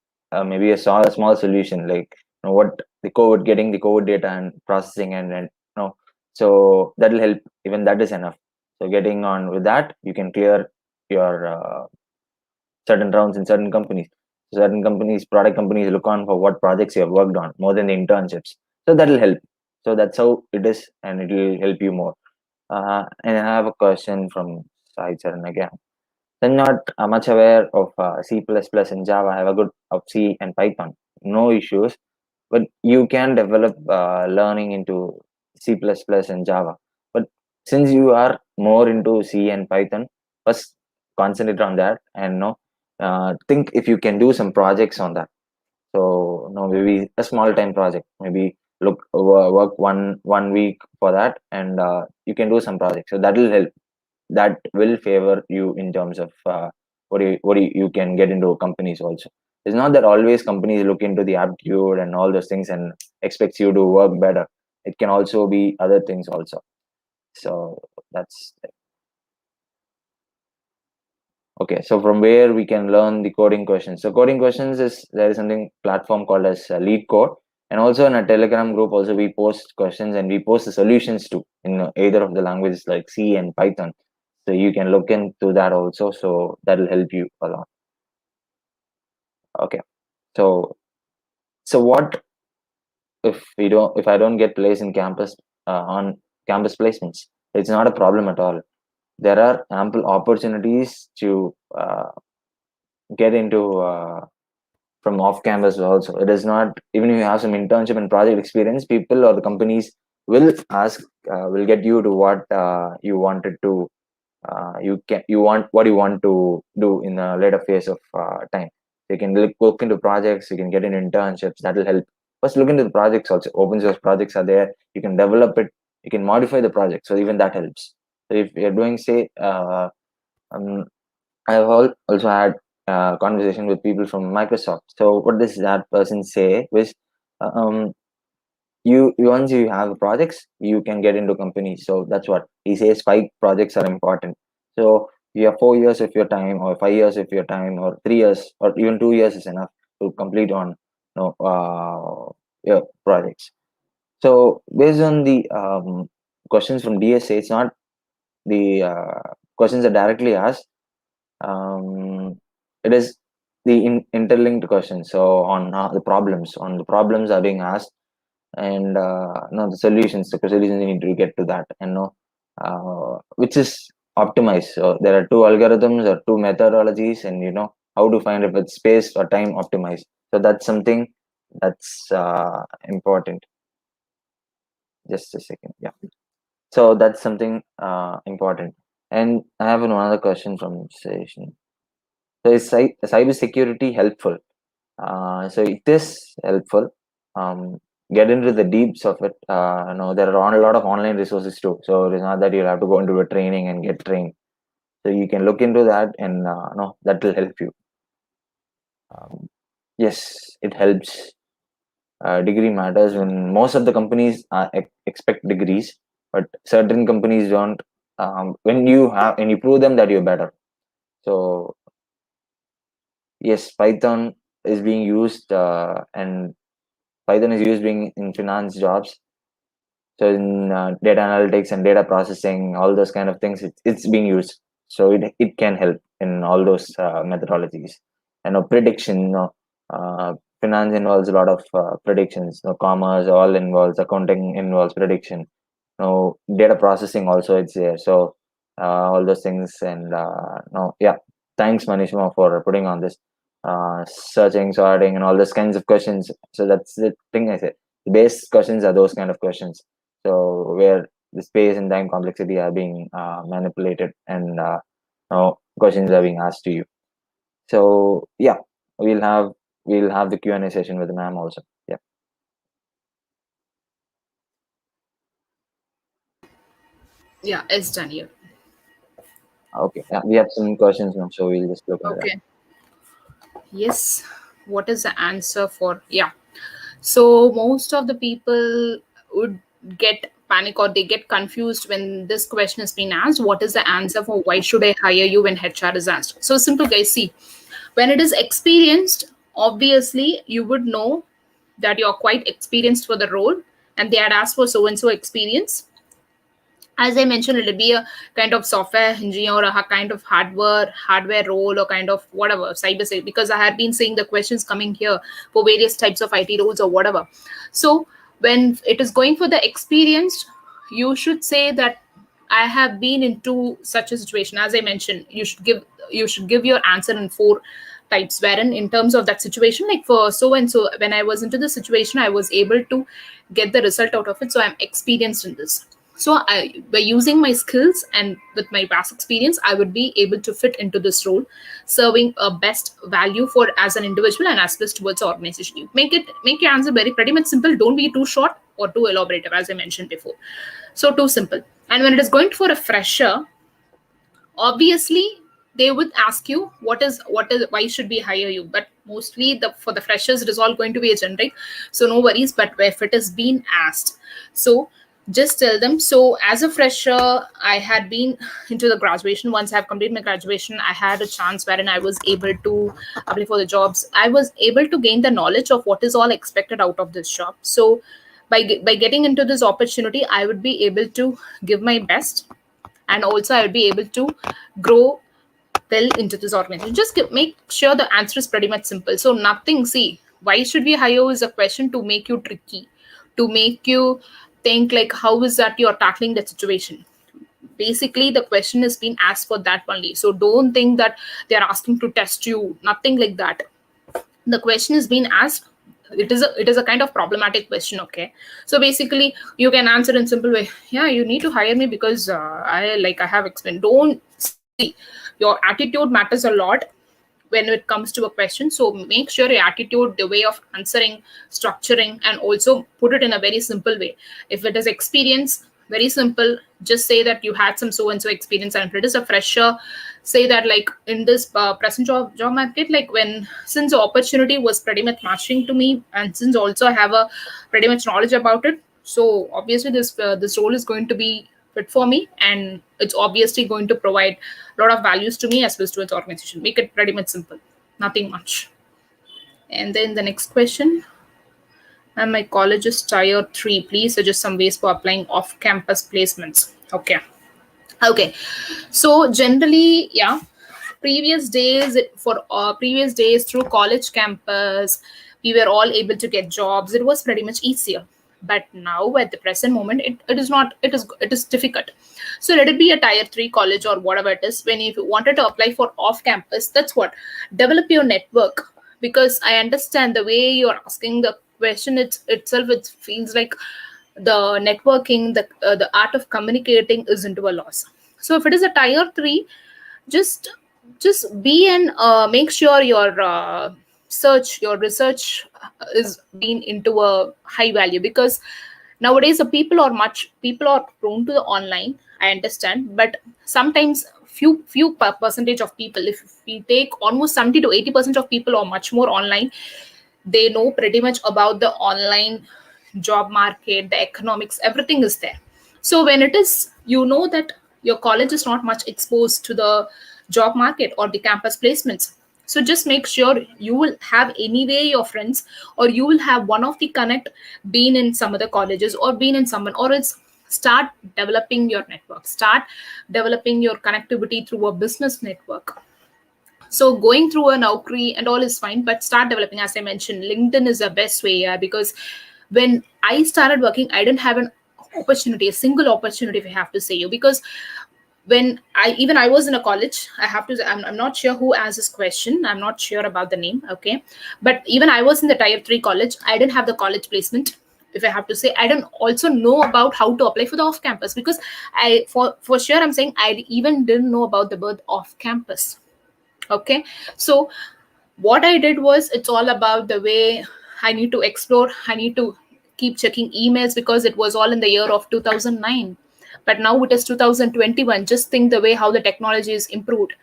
maybe a small solution like what the code, getting the code data and processing and so that'll help. Even that is enough. So getting on with that, you can clear your certain rounds in certain companies. Certain companies, product companies, look on for what projects you have worked on more than the internships. So that'll help. So that's how it is, and it will help you more. And I have a question from Sai Charan again. I'm not much aware of C++ and Java. I have a good of C and Python. No issues, but you can develop learning into C++ and Java. But since you are more into C and Python, first concentrate on that and think if you can do some projects on that. So no, maybe a small time project. Maybe work one week for that, and you can do some projects. So that will help. That will favor you in terms of you can get into companies also. It's not that always companies look into the aptitude and all those things and expects you to work better. It can also be other things also. So that's okay. So from where we can learn the coding questions. So coding questions is there is something platform called as Lead Code, and also in a Telegram group also we post questions and we post the solutions too in either of the languages like C and Python. So you can look into that also. So that will help you a lot. Okay. So what if I don't get placed in campus on campus placements? It's not a problem at all. There are ample opportunities to get into from off campus also. It is not, even if you have some internship and project experience, people or the companies will ask, will get you to what you wanted to, you want what you want to do in the later phase of time. You can look into projects, you can get in internships, that will help. First look into the projects also. Open source projects are there, you can develop it, you can modify the project, so even that helps. So if you're doing say um, I've also had conversation with people from Microsoft. So what does that person say was, um, you once you have projects, you can get into companies. So that's what he says. 5 projects are important. So you have 4 years of your time, or 5 years of your time, or 3 years, or even 2 years is enough to complete on your projects. So based on the questions from DSA, it's not the questions are directly asked. It is the interlinked questions. So on the problems are being asked, and no, the solutions you need to get to that, and no, which is optimized. So there are 2 algorithms or 2 methodologies, and how to find if it's space or time optimized. So that's something that's important. Just a second, yeah. So that's something important. And I have another question from session. So is cyber security helpful? So it is helpful. Um, get into the deeps of it. There are a lot of online resources too. So it's not that you'll have to go into a training and get trained. So you can look into that, and no, that will help you. Um, yes, it helps. Degree matters when most of the companies expect degrees, but certain companies don't. When you prove them that you're better. So yes, Python is being used, and Python is used being in finance jobs. So in data analytics and data processing, all those kind of things, it's being used. So it can help in all those methodologies. And prediction, finance involves a lot of predictions. Commerce all involves, accounting involves prediction. Data processing also it's there. So all those things, and no, yeah. Thanks, Manishma, for putting on this searching, sorting, and all those kinds of questions. So that's the thing I said. The base questions are those kind of questions. So where the space and time complexity are being manipulated, and questions are being asked to you. So yeah, we'll have the Q&A session with the ma'am also. Yeah. Yeah, it's done here. Okay. Yeah, we have some questions now, so we'll just look into that. Okay. Yes. what is the answer for, yeah. So most of the people would get panic or they get confused when this question is being asked. What is the answer for why should I hire you when HR is asked? So simple, guys. See, when it is experienced, obviously you would know that you're quite experienced for the role and they had asked for so and so experience. As I mentioned, it'll be a kind of software engineer or a kind of hardware role or kind of whatever cyber safety, because I had been seeing the questions coming here for various types of IT roles or whatever. So when it is going for the experienced, you should say that I have been into such a situation. As I mentioned, you should give your answer in four types, wherein in terms of that situation, like for so and so, when I was into the situation, I was able to get the result out of it, so I'm experienced in this. So by using my skills and with my past experience, I would be able to fit into this role, serving a best value for as an individual and as well as towards the organization. You make your answer very pretty much simple. Don't be too short or too elaborative, as I mentioned before. So too simple. And when it is going for a fresher, obviously they would ask you what is why should we hire you, but mostly the for the freshers it is all going to be a generic, so no worries. But if it is being asked, so just tell them, so as a fresher I had been into the graduation. Once I have completed my graduation, I had a chance wherein I was able to apply for the jobs. I was able to gain the knowledge of what is all expected out of this job. So by getting into this opportunity, I would be able to give my best, and also I would be able to grow well into this organization. Just make sure the answer is pretty much simple. So nothing. See, why should we hire is a question to make you tricky, to make you think like how is that you're tackling the situation. Basically, the question is being asked for that only. So don't think that they're asking to test you. Nothing like that. The question is being asked, it is a kind of problematic question. Okay, so basically you can answer in simple way, yeah, you need to hire me because I have explained. Don't see, your attitude matters a lot when it comes to a question. So make sure your attitude, the way of answering, structuring, and also put it in a very simple way. If it is experience, very simple, just say that you had some so and so experience. And if it is a fresher, say that like in this present job market, like when since the opportunity was pretty much matching to me, and since also I have a pretty much knowledge about it, so obviously this role is going to be fit for me, and it's obviously going to provide a lot of values to me as well as to its organization. Make it pretty much simple, nothing much. And then the next question, and my college is tier 3, please suggest some ways for applying off campus placements. Okay. Okay, so generally, yeah, previous days through college campus, we were all able to get jobs. It was pretty much easier. But now at the present moment, it is not. It is difficult. So let it be a tier 3 college or whatever it is. When if you wanted to apply for off campus, that's what, develop your network. Because I understand the way you're asking the question, itself it feels like the networking, the art of communicating is into a loss. So if it is a tier 3, just just be and make sure your research is being into a high value. Because nowadays the people are prone to the online, I understand, but sometimes few percentage of people, if we take almost 70 to 80% of people or much more online, they know pretty much about the online job market, the economics, everything is there. So when it is, you know that your college is not much exposed to the job market or the campus placements. So just make sure you will have anyway your friends, or you will have one of the connect been in some other colleges or been in someone, or it's start developing your network, start developing your connectivity through a business network. So going through a Naukri and all is fine, but start developing. As I mentioned, LinkedIn is the best way. Yeah, because when I started working, I didn't have an opportunity, a single opportunity, if I have to say you. Because when I was in a college, I have to. I'm not sure who asked this question. I'm not sure about the name. Okay, but even I was in the tier 3 college. I didn't have the college placement. If I have to say, I don't also know about how to apply for the off campus, because for sure I'm saying I even didn't know about the word off campus. Okay, so what I did was, it's all about the way I need to explore. I need to keep checking emails, because it was all in the year of 2009. But now it is 2021. Just think the way how the technology is improved.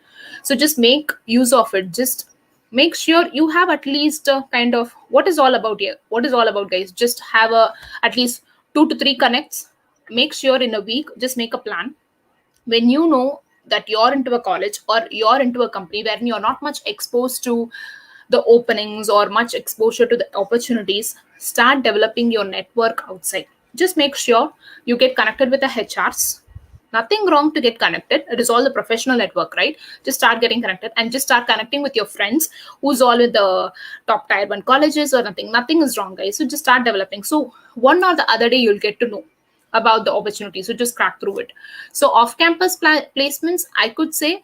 So just make use of it. Just make sure you have at least a kind of what is all about here, what is all about, guys. Just have a at least 2 to 3 connects. Make sure in a week, just make a plan. When you know that you're into a college or you're into a company where you're not much exposed to the openings or much exposure to the opportunities, start developing your network outside. Just make sure you get connected with the HRs. Nothing wrong to get connected. It is all the professional network, right? Just start getting connected and just start connecting with your friends who's all with the top tier one colleges or nothing. Nothing is wrong, guys. So just start developing. So one or the other day you'll get to know about the opportunity. So just crack through it. So off campus placements, I could say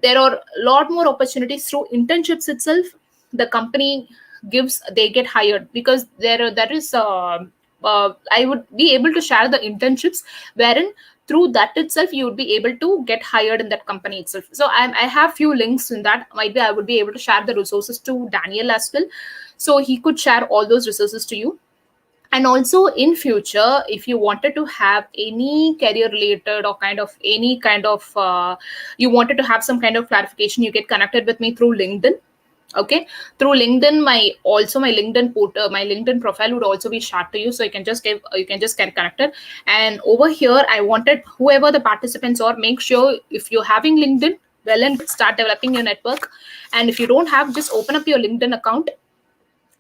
there are a lot more opportunities through internships itself. The company gives, they get hired because there is I would be able to share the internships wherein through that itself you would be able to get hired in that company itself. So I have few links in that. Might be I would be able to share the resources to Daniel as well, so he could share all those resources to you. And also in future, if you wanted to have any career related or kind of any kind of you wanted to have some kind of clarification, you get connected with me through LinkedIn. Okay, through LinkedIn, my LinkedIn my LinkedIn profile would also be shared to you, so you can just get connected. And over here I wanted whoever the participants are, make sure if you're having LinkedIn, well and good, start developing your network. And if you don't have, just open up your LinkedIn account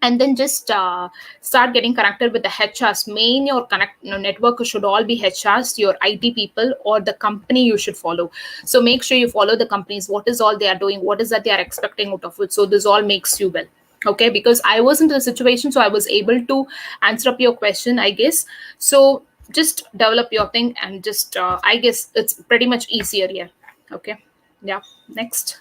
and then just start getting connected with the HRs. Main your network should all be HRs, your IT people, or the company you should follow. So make sure you follow the companies, what is all they are doing, what is that they are expecting out of it. So this all makes you well. Okay, because I was into the situation, so I was able to answer up your question, I guess. So just develop your thing and just I guess it's pretty much easier here. Okay, yeah, next.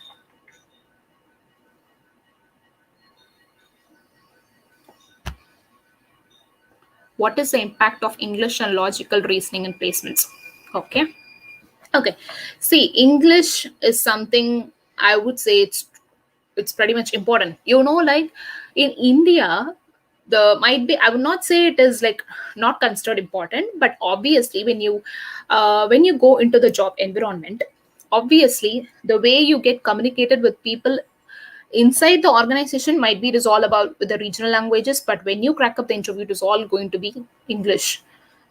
What is the impact of English and logical reasoning in placements? Okay. Okay. See, English is something, I would say it's pretty much important. You know, like in India, the might be, I would not say it is like not considered important, but obviously when you go into the job environment, obviously the way you get communicated with people inside the organization, might be it is all about with the regional languages, but when you crack up the interview, it is all going to be English.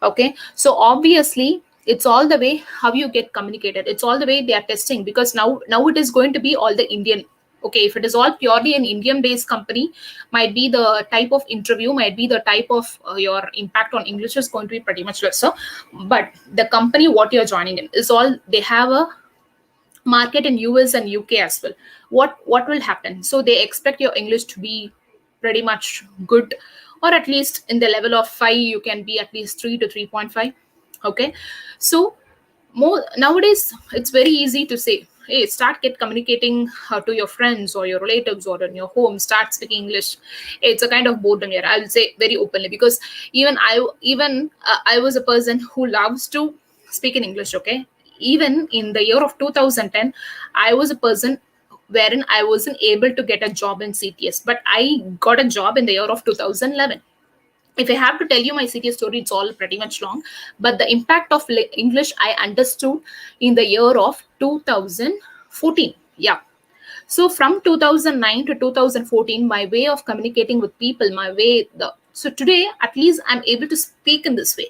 Okay, so obviously it's all the way how you get communicated, it's all the way they are testing, because now it is going to be all the Indian. Okay, if it is all purely an Indian based company, might be the type of interview, might be the type of your impact on English is going to be pretty much lesser. But the company what you're joining in is all, they have a market in US and UK as well. What will happen? So they expect your English to be pretty much good, or at least in the level of 5 you can be at least 3 to 3.5. Okay, so more nowadays it's very easy to say, hey, start get communicating to your friends or your relatives or in your home, start speaking English. It's a kind of boredom here, I will say very openly, because I was a person who loves to speak in English. Okay, even in the year of 2010, I was a person wherein I wasn't able to get a job in CTS, but I got a job in the year of 2011. If I have to tell you my CTS story, it's all pretty much long. But the impact of English I understood in the year of 2014. Yeah. So from 2009 to 2014, my way of communicating with people, my way, so today at least I'm able to speak in this way.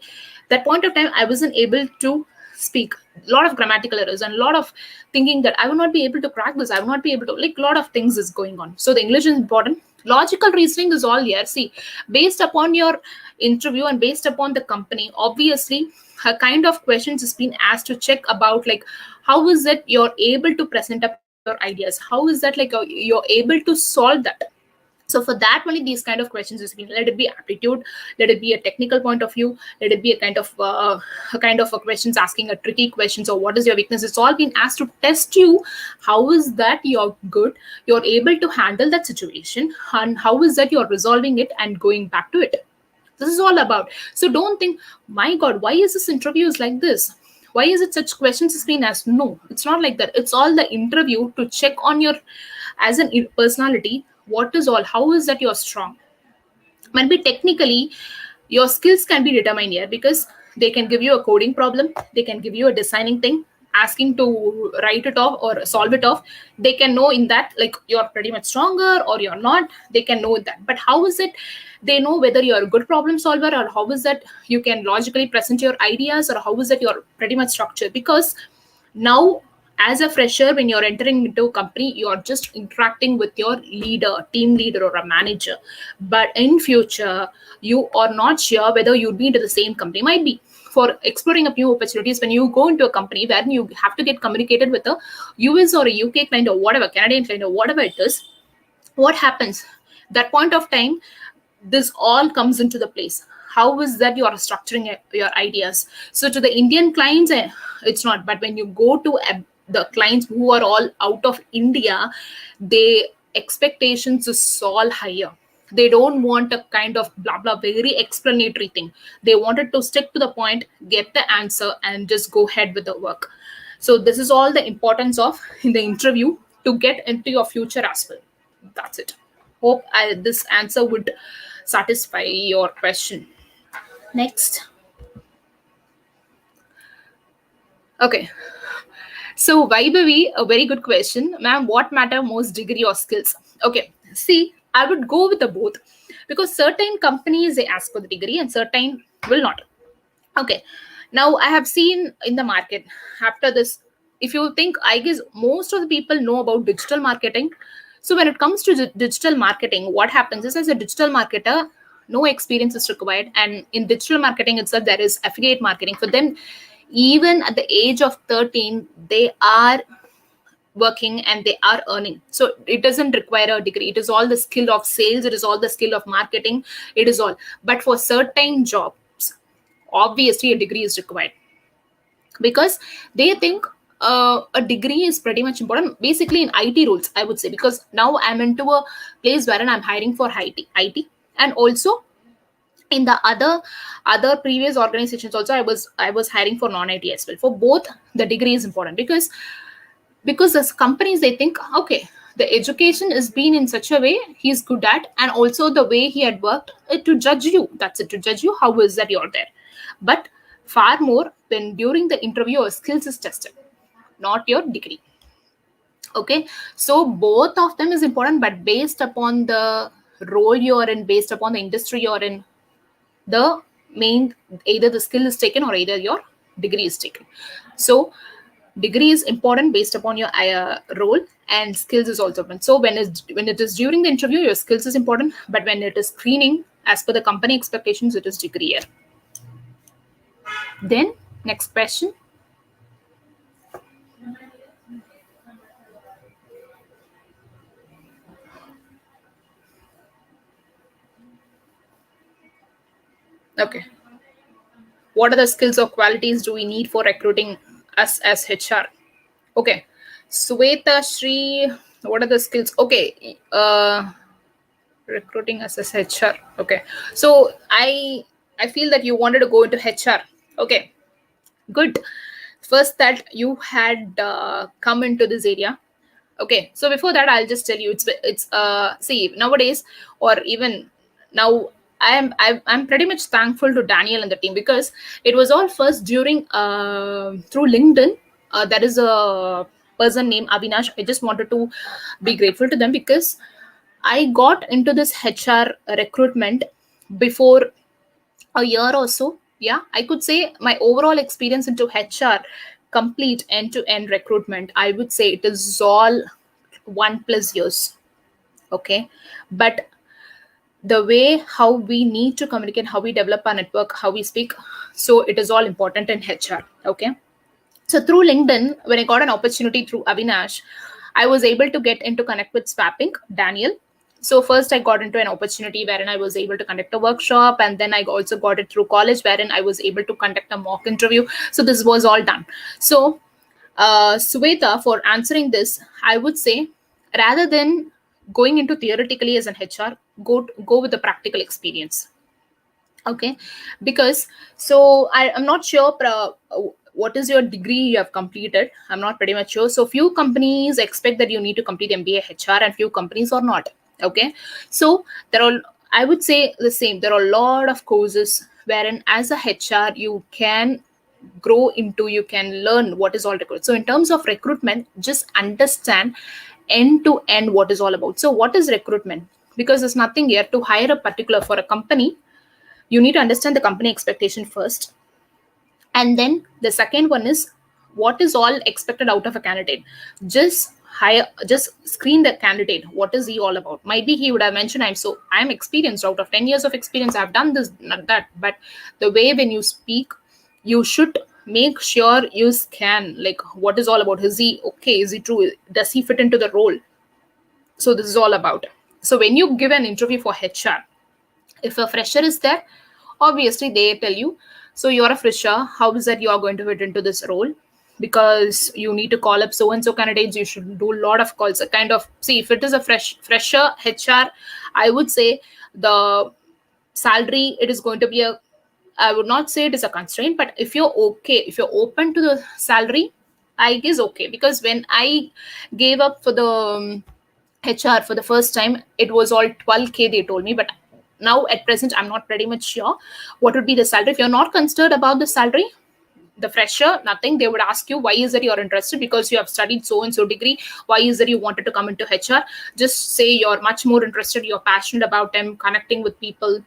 That point of time, I wasn't able to speak. A lot of grammatical errors and a lot of thinking that I will not be able to crack this. I will not be able to, like, a lot of things is going on. So the English is important. Logical reasoning is all here. See, based upon your interview and based upon the company, obviously a kind of questions is being asked to check about, like, how is it you're able to present up your ideas, how is that like you're able to solve that. So for that only these kind of questions is being, let it be aptitude, let it be a technical point of view, let it be a kind of a questions asking a tricky questions, or what is your weakness, it's all been asked to test you. How is that you're good, you're able to handle that situation, and how is that you're resolving it and going back to it. This is all about. So don't think, my God, why is this interview is like this, why is it such questions is being asked. No, it's not like that. It's all the interview to check on your as an personality, what is all, how is that you're strong. Might be technically your skills can be determined here, because they can give you a coding problem, they can give you a designing thing, asking to write it off or solve it off, they can know in that like you're pretty much stronger or you're not. They can know that. But how is it they know whether you're a good problem solver, or how is that you can logically present your ideas, or how is that you're pretty much structured? Because now, as a fresher, when you're entering into a company, you're just interacting with your leader, team leader, or a manager. But in future, you are not sure whether you'd be into the same company. Might be for exploring up new opportunities. When you go into a company where you have to get communicated with a US or a UK client or whatever, Canadian client or whatever it is, what happens? That point of time, this all comes into the place. How is that you are structuring your ideas? So to the Indian clients, it's not. But when you go to the clients who are all out of India, they expectations is all higher. They don't want a kind of blah blah very explanatory thing. They wanted to stick to the point, get the answer, and just go ahead with the work. So this is all the importance of in the interview to get into your future as well. That's it. Hope this answer would satisfy your question. Next. Okay. So, Vaibhavi, a very good question. Ma'am, what matter most, degree or skills? Okay. See, I would go with the both, because certain companies they ask for the degree and certain will not. Okay. Now, I have seen in the market after this, if you think, I guess most of the people know about digital marketing. So, when it comes to digital marketing, what happens is, as a digital marketer, no experience is required. And in digital marketing itself, there is affiliate marketing. For them, even at the age of 13, they are working and they are earning. So it doesn't require a degree. It is all the skill of sales, it is all the skill of marketing, it is all. But for certain jobs, obviously a degree is required, because they think a degree is pretty much important basically in IT roles, I would say. Because now I'm into a place wherein I'm hiring for IT, and also in the other previous organizations also, I was hiring for non-IT as well. For both, the degree is important, because as companies they think, okay, the education is being in such a way he's good at, and also the way he had worked, to judge you. That's it, to judge you how is that you're there. But far more, when during the interview your skills is tested, not your degree. Okay, so both of them is important, but based upon the role you're in, based upon the industry you're in, the main, either the skill is taken or either your degree is taken. So degree is important based upon your role, and skills is also important. So when it is during the interview, your skills is important, but when it is screening as per the company expectations, it is degree here. Then next question. Okay, what are the skills or qualities do we need for recruiting us as HR? Okay, Sweta Shri, what are the skills? Okay, recruiting as a HR. Okay, so I feel that you wanted to go into HR. Okay, good. First that you had come into this area. Okay, so before that, I'll just tell you, it's see, nowadays, or even now, I'm pretty much thankful to Daniel and the team, because it was all first during through LinkedIn. There is a person named Avinash. I just wanted to be grateful to them, because I got into this HR recruitment before a year or so. Yeah, I could say my overall experience into HR, complete end to end recruitment, I would say it is all 1+ years. Okay, but the way how we need to communicate, how we develop our network, how we speak, so it is all important in HR. Okay, so through LinkedIn, when I got an opportunity through Avinash, I was able to get into connect with Swapping, Daniel. So first I got into an opportunity wherein I was able to conduct a workshop, and then I also got it through college wherein I was able to conduct a mock interview. So this was all done. So Sweta, for answering this, I would say, rather than going into theoretically as an HR, go with the practical experience. Okay, because so I'm not sure what is your degree you have completed. I'm not pretty much sure. So few companies expect that you need to complete MBA HR, and few companies are not. Okay, so there are, I would say the same, there are a lot of courses wherein as a HR you can grow into, you can learn what is all recruit. So in terms of recruitment, just understand end to end what is all about. So what is recruitment? Because there's nothing here to hire a particular for a company. You need to understand the company expectation first, and then the second one is what is all expected out of a candidate. Just hire, just screen the candidate, what is he all about. Might be he would have mentioned, I'm experienced, out of 10 years of experience I've done this, not that. But the way when you speak, you should make sure you scan like what is all about. Is he okay, is he true, does he fit into the role? So this is all about. So when you give an interview for HR, if a fresher is there, obviously they tell you, so you're a fresher, how is that you are going to fit into this role? Because you need to call up so and so candidates, you should do a lot of calls. A kind of, see, if it is a fresher HR, I would say the salary, it is going to be a, I would not say it is a constraint, but if you're okay, if you're open to the salary, I guess okay. Because when I gave up for the HR for the first time, it was all 12K they told me. But now at present, I'm not pretty much sure what would be the salary. If you're not concerned about the salary, the fresher, nothing, they would ask you why is it you're interested, because you have studied so and so degree, why is it you wanted to come into HR? Just say you're much more interested, you're passionate about them, connecting with people.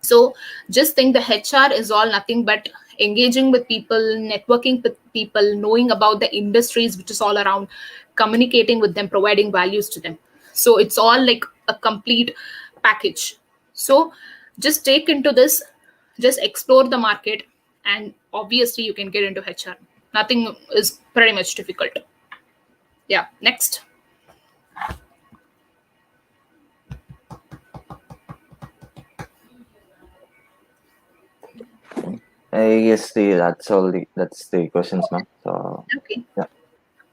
So just think the HR is all nothing but engaging with people, networking with people, knowing about the industries which is all around, communicating with them, providing values to them. So it's all like a complete package. So just take into this, just explore the market, and obviously you can get into HR. Nothing is pretty much difficult. Yeah, next. I guess that's the questions, ma'am. So Okay. yeah.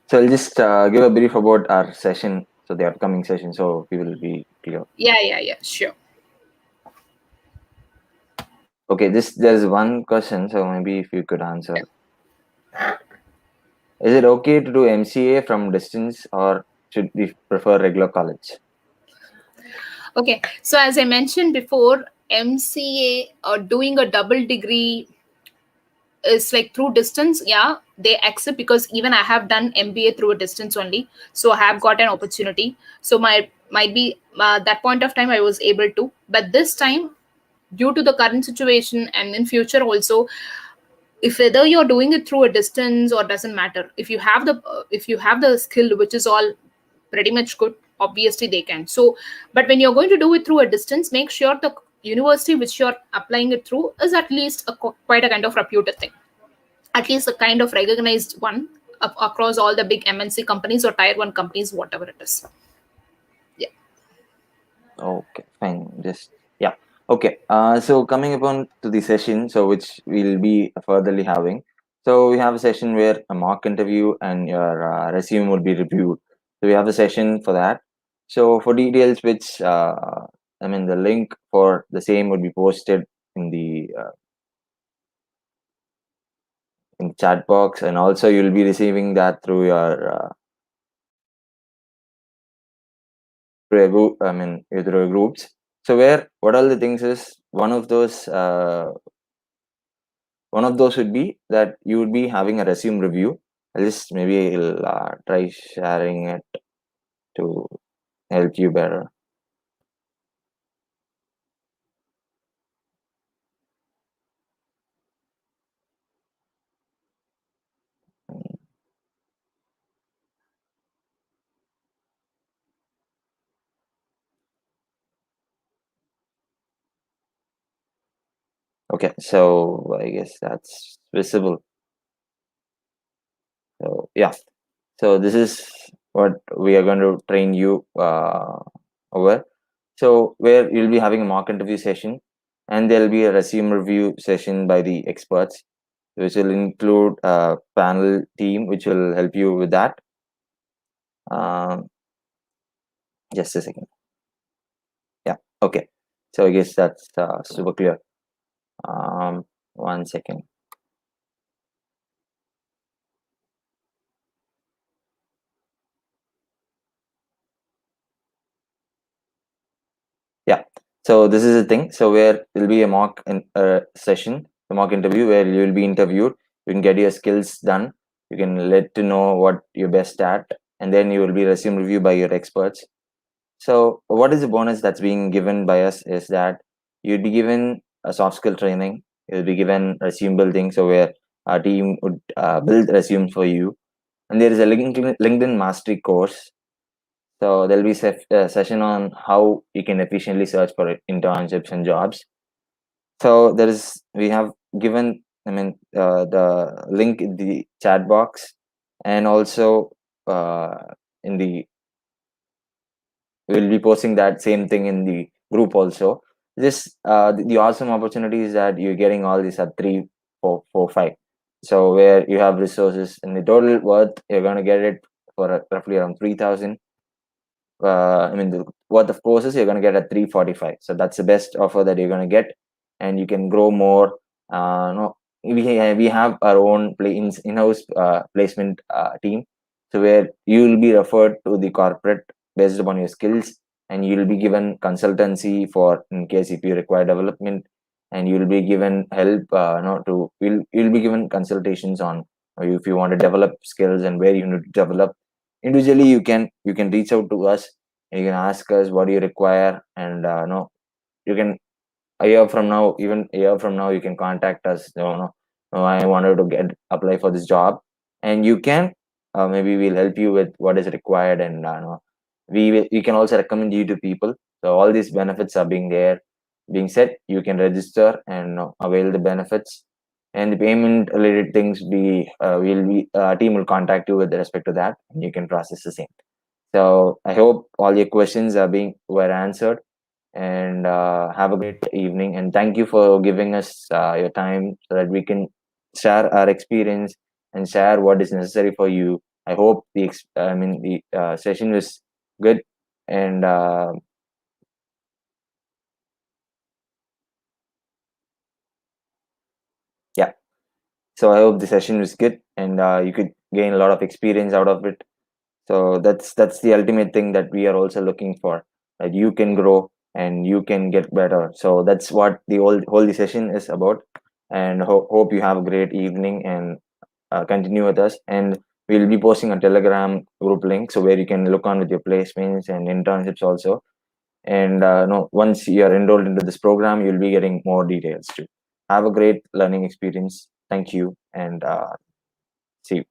So I'll just give a brief about our session, so the upcoming session, so we will be clear. Yeah, sure. Okay, there's one question, so maybe if you could answer. Is it okay to do MCA from distance, or should we prefer regular college? Okay, so as I mentioned before, MCA or doing a double degree is like through distance. Yeah, they accept, because even I have done MBA through a distance only, so I have got an opportunity. So my might be that point of time I was able to, but this time, due to the current situation and in future also, if whether you're doing it through a distance or doesn't matter, if you have the skill which is all pretty much good, obviously they can. So but when you're going to do it through a distance, make sure the university which you're applying it through is at least quite a kind of reputed thing, at least a kind of recognized one across all the big MNC companies or tier 1 companies, whatever it is. Yeah. Okay, fine. Just yeah. Okay. So coming upon to the session, so which we'll be furtherly having. So we have a session where a mock interview and your resume will be reviewed. So we have a session for that. So for details, which I mean, the link for the same would be posted in the chat box, and also you'll be receiving that through your I mean, through your groups. So where what are the things is one of those would be that you would be having a resume review. I'll just maybe I'll try sharing it to help you better. Okay, so I guess that's visible. So yeah, so this is what we are going to train you over. So where you'll be having a mock interview session, and there'll be a resume review session by the experts, which will include a panel team, which will help you with that. Um, just a second. Yeah. Okay. So I guess that's super clear. One second. Yeah. So this is the thing. So where there'll be a mock session, a mock interview where you will be interviewed, You can get your skills done. You can let to know what you're best at, and then you will be resume review by your experts. So what is the bonus that's being given by us is that you'd be given a soft skill training. You'll be given resume building, so where our team would build resumes for you. And there is a LinkedIn mastery course. So there'll be a session on how you can efficiently search for internships and jobs. So we have given, the link in the chat box, and also uh, in the we'll be posting that same thing in the group also. This the awesome opportunity is that you're getting all these at 3 4 4 5. So where you have resources, and the total worth you're gonna get it for roughly around 3,000. The worth of courses you're going to get at 345. So that's the best offer that you're going to get, and you can grow more. No, we have our own in-house placement team, so where you will be referred to the corporate based upon your skills, and you will be given consultancy for in case if you require development, and you will be given help. No, to you'll be given consultations on if you want to develop skills and where you need to develop individually. You can reach out to us, and you can ask us what you require, and no, you can a year from now you can contact us. No, I wanted to get apply for this job, and you can maybe we'll help you with what is required, and no, we can also recommend you to people. So all these benefits are being said. You can register and avail the benefits, and the payment related things will be team will contact you with respect to that, and you can process the same. So I hope all your questions were answered, and have a great evening. And thank you for giving us your time so that we can share our experience and share what is necessary for you. I hope the session was good, and yeah. So I hope the session was good, and you could gain a lot of experience out of it. So that's the ultimate thing that we are also looking for, that you can grow and you can get better. So that's what the whole session is about. And hope you have a great evening, and continue with us. And we'll be posting a Telegram group link, so where you can look on with your placements and internships also. And no, once you are enrolled into this program, you'll be getting more details too. Have a great learning experience. Thank you, and see you.